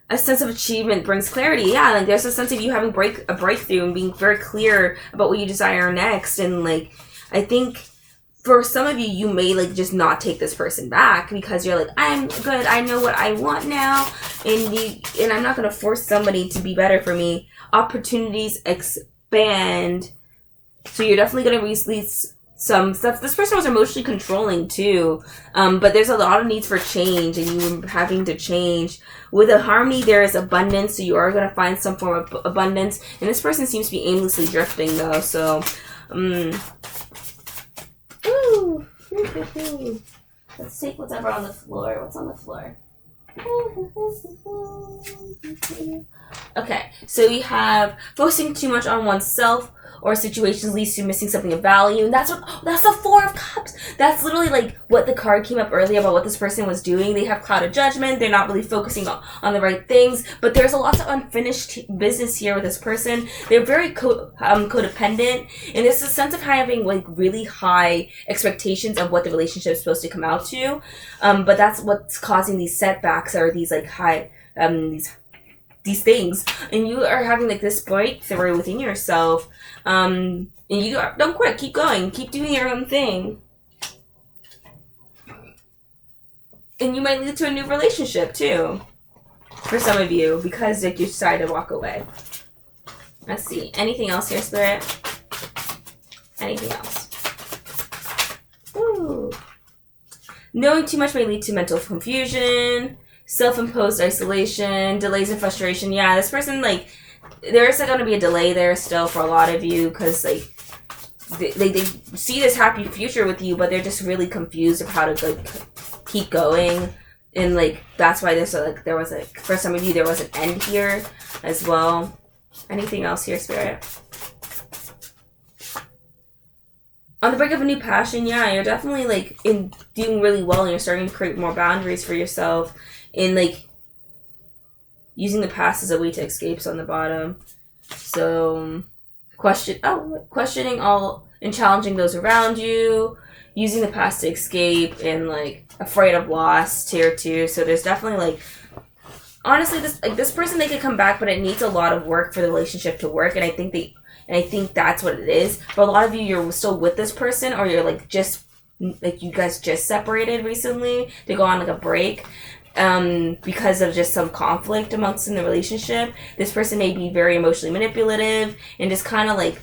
A sense of achievement brings clarity. Yeah, like there's a sense of you having a breakthrough and being very clear about what you desire next. And like, I think for some of you, you may like just not take this person back because you're like, I'm good. I know what I want now, and I'm not gonna force somebody to be better for me. Opportunities expand, so you're definitely gonna release some stuff. This person was emotionally controlling too, but there's a lot of needs for change and you having to change. With a harmony, there is abundance, so you are going to find some form of abundance. And this person seems to be aimlessly drifting though, so ooh. Let's take whatever on the floor. What's on the floor? Okay, so we have focusing too much on oneself or situations leads to missing something of value. And that's the Four of Cups. That's literally like what the card came up earlier about what this person was doing. They have clouded judgment. They're not really focusing on the right things. But there's a lot of unfinished business here with this person. They're very codependent. And there's a sense of having like really high expectations of what the relationship is supposed to come out to. But that's what's causing these setbacks or these like high, these things, and you are having like this breakthrough within yourself, and you don't quit, keep going, keep doing your own thing, and you might lead to a new relationship too for some of you because like you decided to walk away. Let's see, anything else here, Spirit? Anything else? Ooh. Knowing too much may lead to mental confusion, self-imposed isolation, delays and frustration. Yeah, this person, like, there's going to be a delay there still for a lot of you because, like, they see this happy future with you, but they're just really confused of how to, like, keep going. And, like, that's why there was, for some of you, there was an end here as well. Anything else here, Spirit? On the brink of a new passion, yeah, you're definitely, like, doing really well and you're starting to create more boundaries for yourself. In like using the past as a way to escape on the bottom. So questioning all and challenging those around you, using the past to escape, and like afraid of loss tier 2. So there's definitely like, honestly, this person, they could come back, but it needs a lot of work for the relationship to work, and I think that's what it is. But a lot of you, you're still with this person, or you're like just like you guys just separated recently to go on like a break. Because of just some conflict amongst in the relationship. This person may be very emotionally manipulative and just kind of like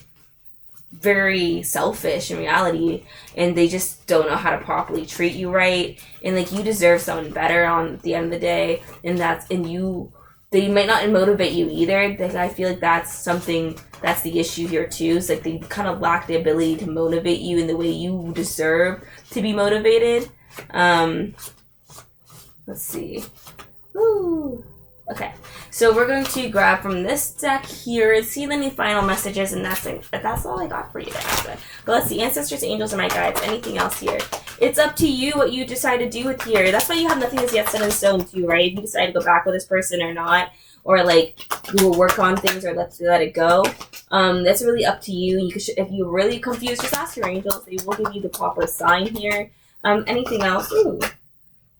very selfish in reality, and they just don't know how to properly treat you right, and like you deserve someone better on the end of the day, and they might not motivate you either. Like, I feel like that's the issue here too. It's like they kind of lack the ability to motivate you in the way you deserve to be motivated. Let's see. Ooh. Okay, so we're going to grab from this deck here and see any final messages, and that's all I got for you guys. But let's see, ancestors, angels, and my guides. Anything else here? It's up to you what you decide to do with here. That's why you have nothing as yet set in stone too, right? If you decide to go back with this person or not, or like you will work on things or let it go. That's really up to you. You could, if you're really confused, just ask your angels. They will give you the proper sign here. Anything else? Ooh.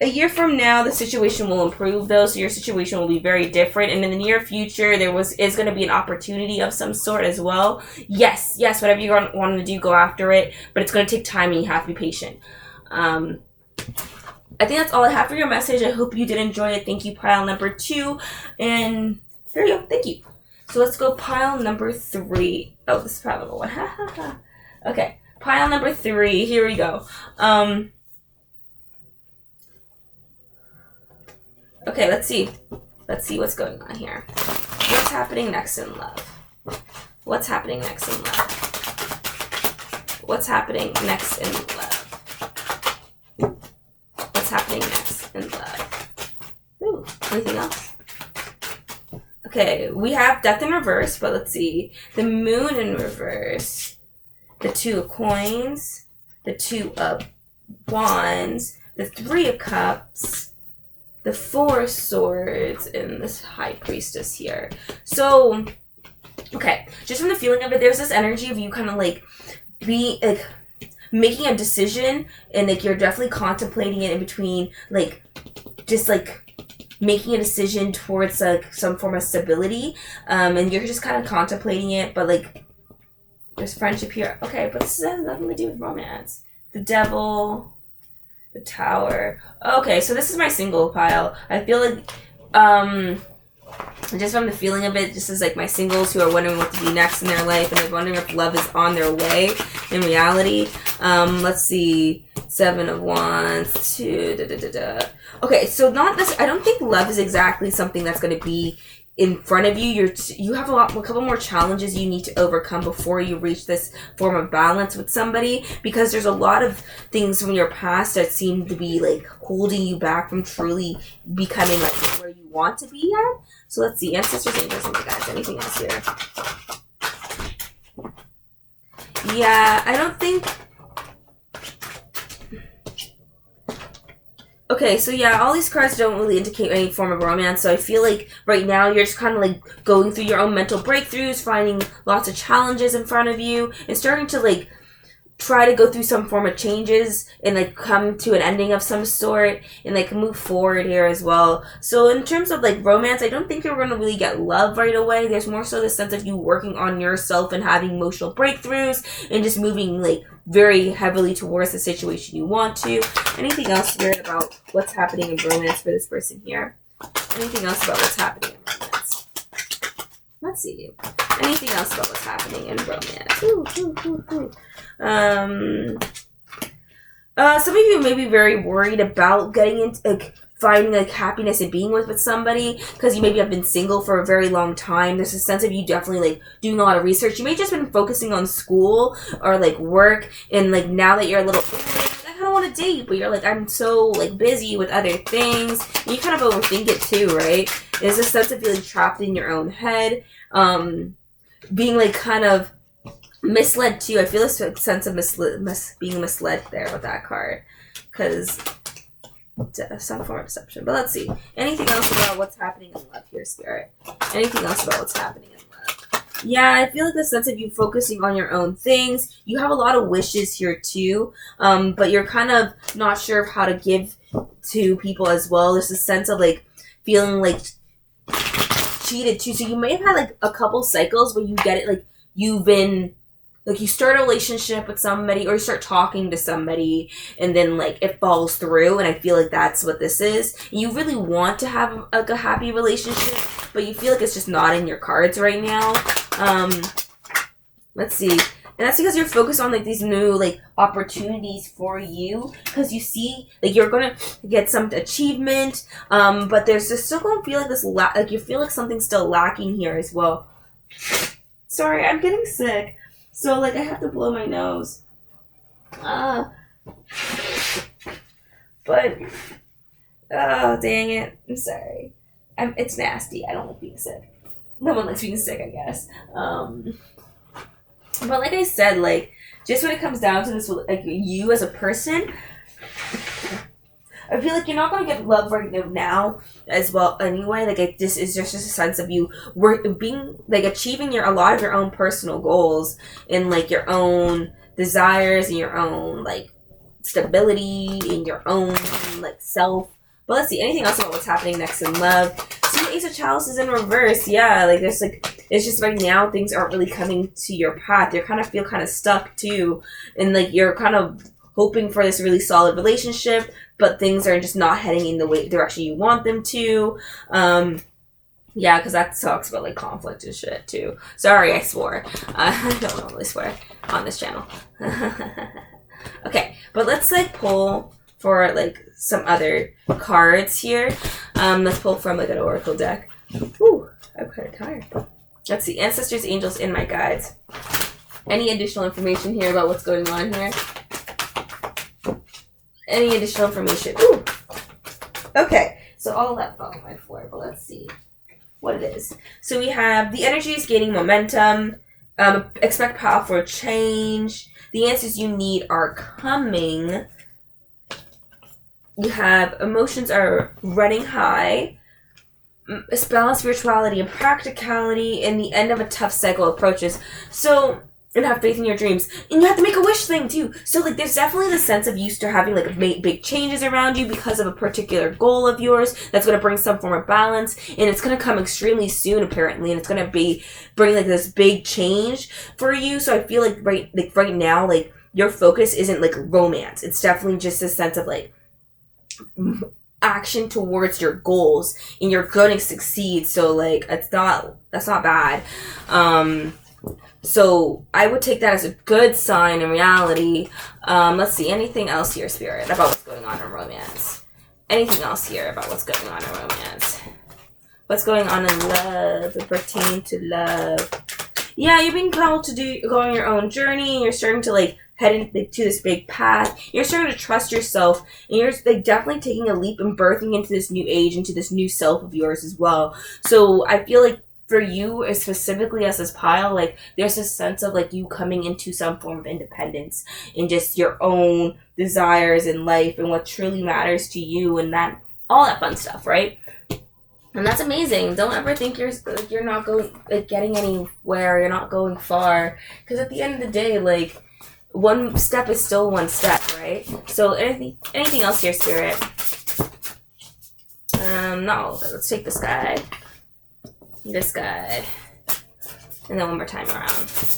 A year from now, the situation will improve, though, so your situation will be very different. And in the near future, is going to be an opportunity of some sort as well. Yes, whatever you want to do, go after it. But it's going to take time, and you have to be patient. I think that's all I have for your message. I hope you did enjoy it. Thank you, pile number 2. And here we go. Thank you. So let's go pile number 3. Oh, this is pile number 1. Okay, pile number 3. Here we go. Okay, let's see. Let's see what's going on here. What's happening next in love? What's happening next in love? What's happening next in love? What's happening next in love? Ooh, anything else? Okay, we have Death in reverse, but let's see. The Moon in reverse. The Two of Coins. The Two of Wands. The Three of Cups. The Four of Swords. And this High Priestess here. So, okay. Just from the feeling of it, there's this energy of you kind of like making a decision, and like you're definitely contemplating it in between, like just like making a decision towards like some form of stability, and you're just kind of contemplating it, but like there's friendship here. Okay, but this has nothing to do with romance. The Devil, the Tower. Okay, so this is my single pile. I feel like just from the feeling of it, just as like my singles who are wondering what to be next in their life, and they're wondering if love is on their way in reality. Let's see. Seven of Wands, Okay, so not this. I don't think love is exactly something that's going to be in front of you. You have a couple more challenges you need to overcome before you reach this form of balance with somebody, because there's a lot of things from your past that seem to be like holding you back from truly becoming like where you want to be at. So let's see, ancestors, angels, and guides. Anything else here? Yeah, I don't think. Okay, so yeah, all these cards don't really indicate any form of romance, so I feel like right now you're just kind of like going through your own mental breakthroughs, finding lots of challenges in front of you, and starting to like try to go through some form of changes and like come to an ending of some sort and like move forward here as well. So in terms of like romance, I don't think you're going to really get love right away. There's more so the sense of you working on yourself and having emotional breakthroughs and just moving like very heavily towards the situation you want to. Anything else here about what's happening in romance for this person here? Anything else about what's happening in romance? Let's see. Anything else about what's happening in romance? Some of you may be very worried about getting into like finding like happiness and being with somebody, because you maybe have been single for a very long time. There's a sense of you definitely like doing a lot of research. You may have just been focusing on school or like work, and like now that you're a little I don't want to date, but you're like, I'm so like busy with other things, and you kind of overthink it too, right? There's a sense of feeling trapped in your own head, being like kind of misled too. I feel a sense of being misled there with that card, because some form of deception. But let's see. Anything else about what's happening in love here, Spirit? Anything else about what's happening in love? Yeah, I feel like the sense of you focusing on your own things. You have a lot of wishes here too, but you're kind of not sure of how to give to people as well. There's a sense of like feeling like cheated too. So you may have had like a couple cycles where you get it like you've been like you start a relationship with somebody or you start talking to somebody and then like it falls through, and I feel like that's what this is. You really want to have like a happy relationship, but you feel like it's just not in your cards right now. Let's see. And that's because you're focused on like these new like opportunities for you, because you see like you're gonna get some achievement, but there's just still gonna feel like this like you feel like something's still lacking here as well. Sorry, I'm getting sick. So, like, I have to blow my nose. But, oh, dang it. I'm sorry. It's nasty. I don't like being sick. No one likes being sick, I guess. But like I said, like, just when it comes down to this, like, you as a person, I feel like you're not going to get love right now as well anyway. Like, this is just a sense of you being, like, achieving a lot of your own personal goals and, like, your own desires and your own, like, stability and your own, like, self. But let's see, anything else about what's happening next in love? See, Ace of Chalice is in reverse. Yeah, like, there's, like, it's just right now things aren't really coming to your path. You kind of feel kind of stuck, too. And, like, you're kind of hoping for this really solid relationship, but things are just not heading in the direction you want them to. Yeah, because that talks about like conflict and shit too. Sorry, I swore. I don't normally swear on this channel. Okay, but let's like pull for like some other cards here. Let's pull from like an oracle deck. Ooh, I'm kind of tired. Let's see, ancestors, angels, and my guides. Any additional information here about what's going on here? Any additional information? Ooh. Okay, so all that fell on my floor, but let's see. what it is. So we have the energy is gaining momentum. Expect powerful change. The answers you need are coming. You have emotions are running high. Balance spirituality and practicality, and the end of a tough cycle approaches. So, and have faith in your dreams. And you have to make a wish thing too. So like there's definitely the sense of you start having like big changes around you because of a particular goal of yours that's going to bring some form of balance, and it's going to come extremely soon apparently, and it's going to bring like this big change for you. So I feel like right now like your focus isn't like romance. It's definitely just a sense of like action towards your goals, and you're going to succeed. So like that's not bad. So I would take that as a good sign in reality. Let's see, anything else here, Spirit, about what's going on in romance? Anything else here about what's going on in romance? What's going on in love? It pertains to love. Yeah, you're being called to go on your own journey, and you're starting to like head into this big path. You're starting to trust yourself, and you're like definitely taking a leap and birthing into this new age, into this new self of yours as well. So I feel like for you, specifically as this pile, like there's a sense of like you coming into some form of independence and just your own desires in life and what truly matters to you, and that all that fun stuff, right? And that's amazing. Don't ever think you're not getting anywhere. You're not going far, because at the end of the day, like one step is still one step, right? So anything else here, Spirit? Not all of it. Let's take this guy. This guy. And then one more time around.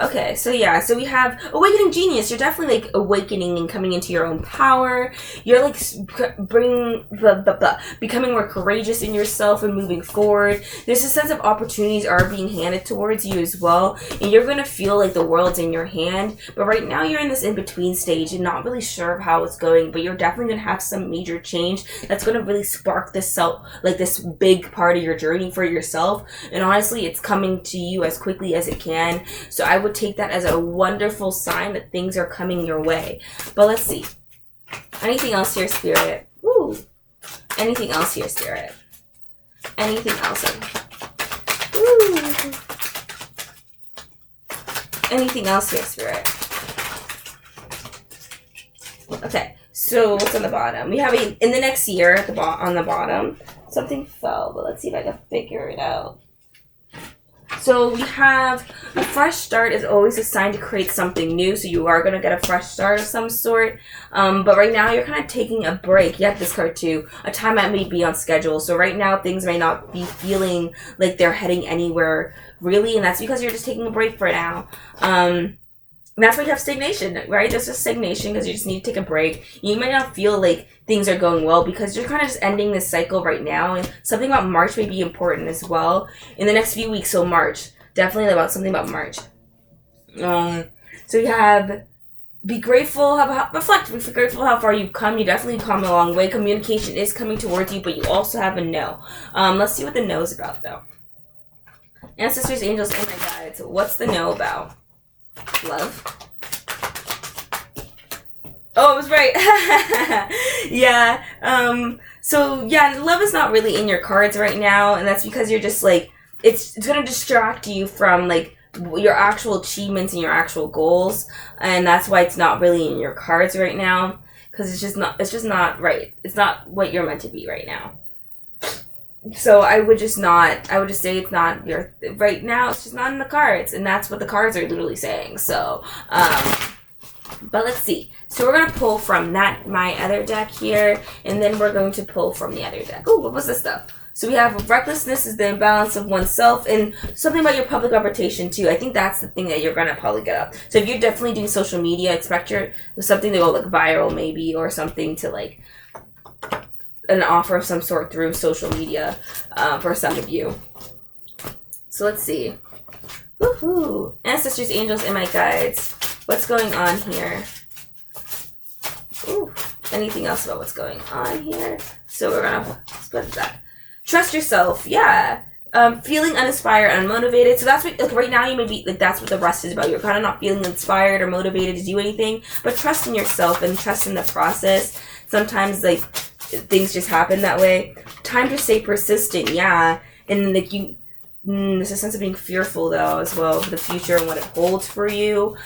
Okay, so yeah, so we have Awakening Genius. You're definitely like awakening and coming into your own power. You're like becoming more courageous in yourself and moving forward. There's a sense of opportunities are being handed towards you as well, and you're going to feel like the world's in your hand. But right now you're in this in-between stage and not really sure of how it's going, but you're definitely going to have some major change that's going to really spark this this big part of your journey for yourself. And honestly, it's coming to you as quickly as it can. So I would take that as a wonderful sign that things are coming your way. But let's see. Anything else here, Spirit? Woo. Anything else here, Spirit? Anything else? Woo. Anything else here, Spirit? Okay, so what's on the bottom? We have in the next year at on the bottom. Something fell, but let's see if I can figure it out. So we have a fresh start is always a sign to create something new. So you are going to get a fresh start of some sort. But right now you're kind of taking a break. You have this card too. A time that may be on schedule. So right now things may not be feeling like they're heading anywhere really. And that's because you're just taking a break for now. And that's why you have stagnation, right? There's just stagnation because you just need to take a break. You might not feel like things are going well because you're kind of just ending this cycle right now. And something about March may be important as well in the next few weeks. So March, definitely about something about March. So you have be grateful, reflect, be grateful how far you've come. You definitely come a long way. Communication is coming towards you, but you also have a no. Let's see what the no is about though. Ancestors, angels, and my guides. What's the no about? Love. Oh, I was right. Yeah. So yeah, love is not really in your cards right now, and that's because you're just like it's gonna distract you from like your actual achievements and your actual goals, and that's why it's not really in your cards right now, because it's just not right. It's not what you're meant to be right now. So I would just say it's not your right now. It's just not in the cards, and that's what the cards are literally saying. So, but let's see. So we're gonna pull from my other deck here, and then we're going to pull from the other deck. Oh, what was this stuff? So we have recklessness is the imbalance of oneself, and something about your public reputation too. I think that's the thing that you're gonna probably get up. So if you're definitely doing social media, expect something to go like viral maybe, or something to like an offer of some sort through social media for some of you. So let's see. Woohoo! Ancestors, angels, and my guides. What's going on here? Ooh, anything else about what's going on here? So we're gonna split that. Trust yourself. Yeah. Feeling uninspired, unmotivated. So that's what, like right now you may be like that's what the rest is about. You're kind of not feeling inspired or motivated to do anything, but trust in yourself and trust in the process. Sometimes like things just happen that way. Time to stay persistent, yeah. And like there's a sense of being fearful though as well for the future and what it holds for you.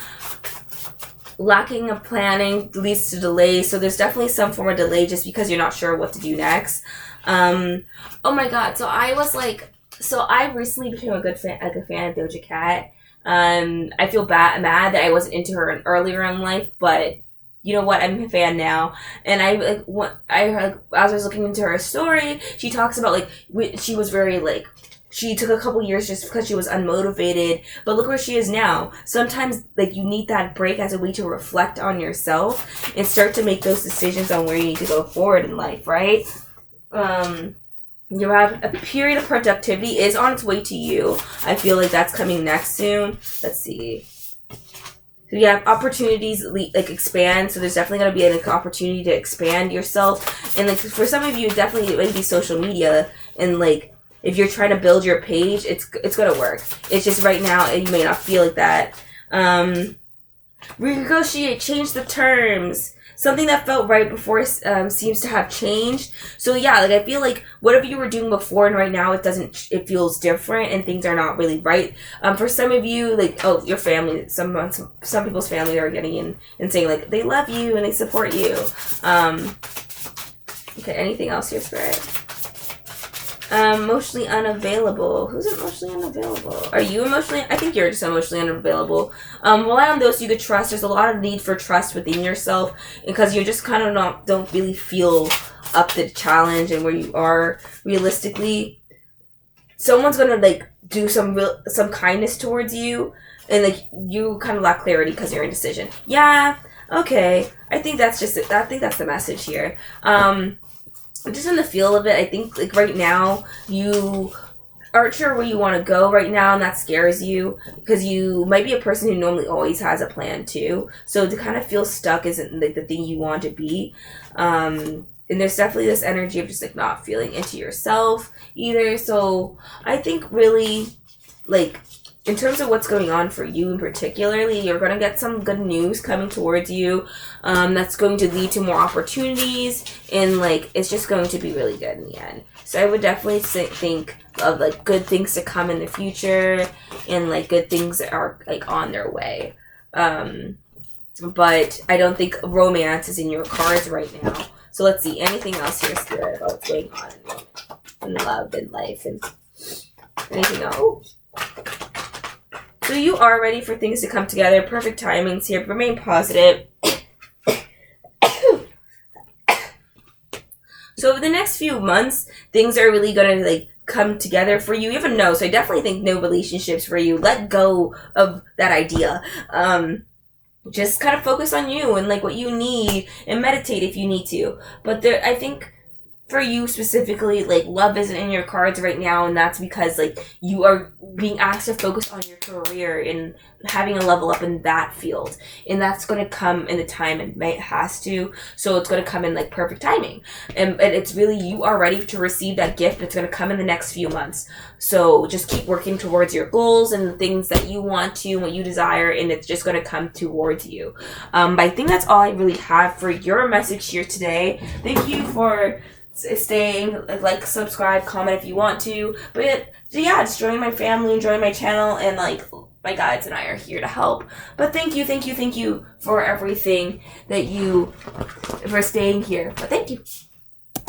Lacking of planning leads to delay, so there's definitely some form of delay just because you're not sure what to do next. Oh my god, so I recently became a fan of Doja Cat. I feel mad that I wasn't into her earlier in life, but you know what? I'm a fan now, and as I was looking into her story, she talks about like she was very like. She took a couple years just because she was unmotivated, but look where she is now. Sometimes, like, you need that break as a way to reflect on yourself and start to make those decisions on where you need to go forward in life, right? You have a period of productivity is on its way to you. I feel like that's coming next soon. Let's see. So you have opportunities like expand. So there's definitely going to be an opportunity to expand yourself. And like for some of you, definitely it may be social media and like. If you're trying to build your page, it's going to work. It's just right now, you may not feel like that. Renegotiate, change the terms. Something that felt right before seems to have changed. So yeah, like I feel like whatever you were doing before and right now, it feels different and things are not really right. For some of you, like, your family, some people's family are getting in and saying like, they love you and they support you. Okay, anything else here, Spirit? Emotionally unavailable. Who's emotionally unavailable? Are you emotionally? I think you're just emotionally unavailable. Rely on those you could trust. There's a lot of need for trust within yourself because you just kind of don't really feel up to the challenge and where you are realistically. Someone's gonna like do some kindness towards you, and like you kind of lack clarity because you're indecision. Yeah. Okay. I think that's just it. I think that's the message here. Just in the feel of it, I think like right now you aren't sure where you want to go right now, and that scares you because you might be a person who normally always has a plan too. So to kind of feel stuck isn't like the thing you want to be. And there's definitely this energy of just like not feeling into yourself either. So I think really like in terms of what's going on for you in particularly, you're going to get some good news coming towards you that's going to lead to more opportunities, and like it's just going to be really good in the end. So I would definitely think of like good things to come in the future and like good things that are like on their way. But I don't think romance is in your cards right now. So let's see, anything else here, Spirit, about what's going on in love and life and anything else? So you are ready for things to come together. Perfect timings here. Remain positive. So over the next few months, things are really going to like come together for you. Even no. So I definitely think no relationships for you. Let go of that idea. Just kind of focus on you and like what you need and meditate if you need to. But I think for you specifically, like love isn't in your cards right now, and that's because like you are being asked to focus on your career and having a level up in that field, and that's going to come in the time it has to. So it's going to come in like perfect timing, and it's really you are ready to receive that gift. It's going to come in the next few months. So just keep working towards your goals and the things that you want to and what you desire, and it's just going to come towards you. But I think that's all I really have for your message here today. Thank you for staying, like, subscribe, comment if you want to, but yeah, just join my family, join my channel, and like my guides and I are here to help. But thank you for everything for staying here. But thank you.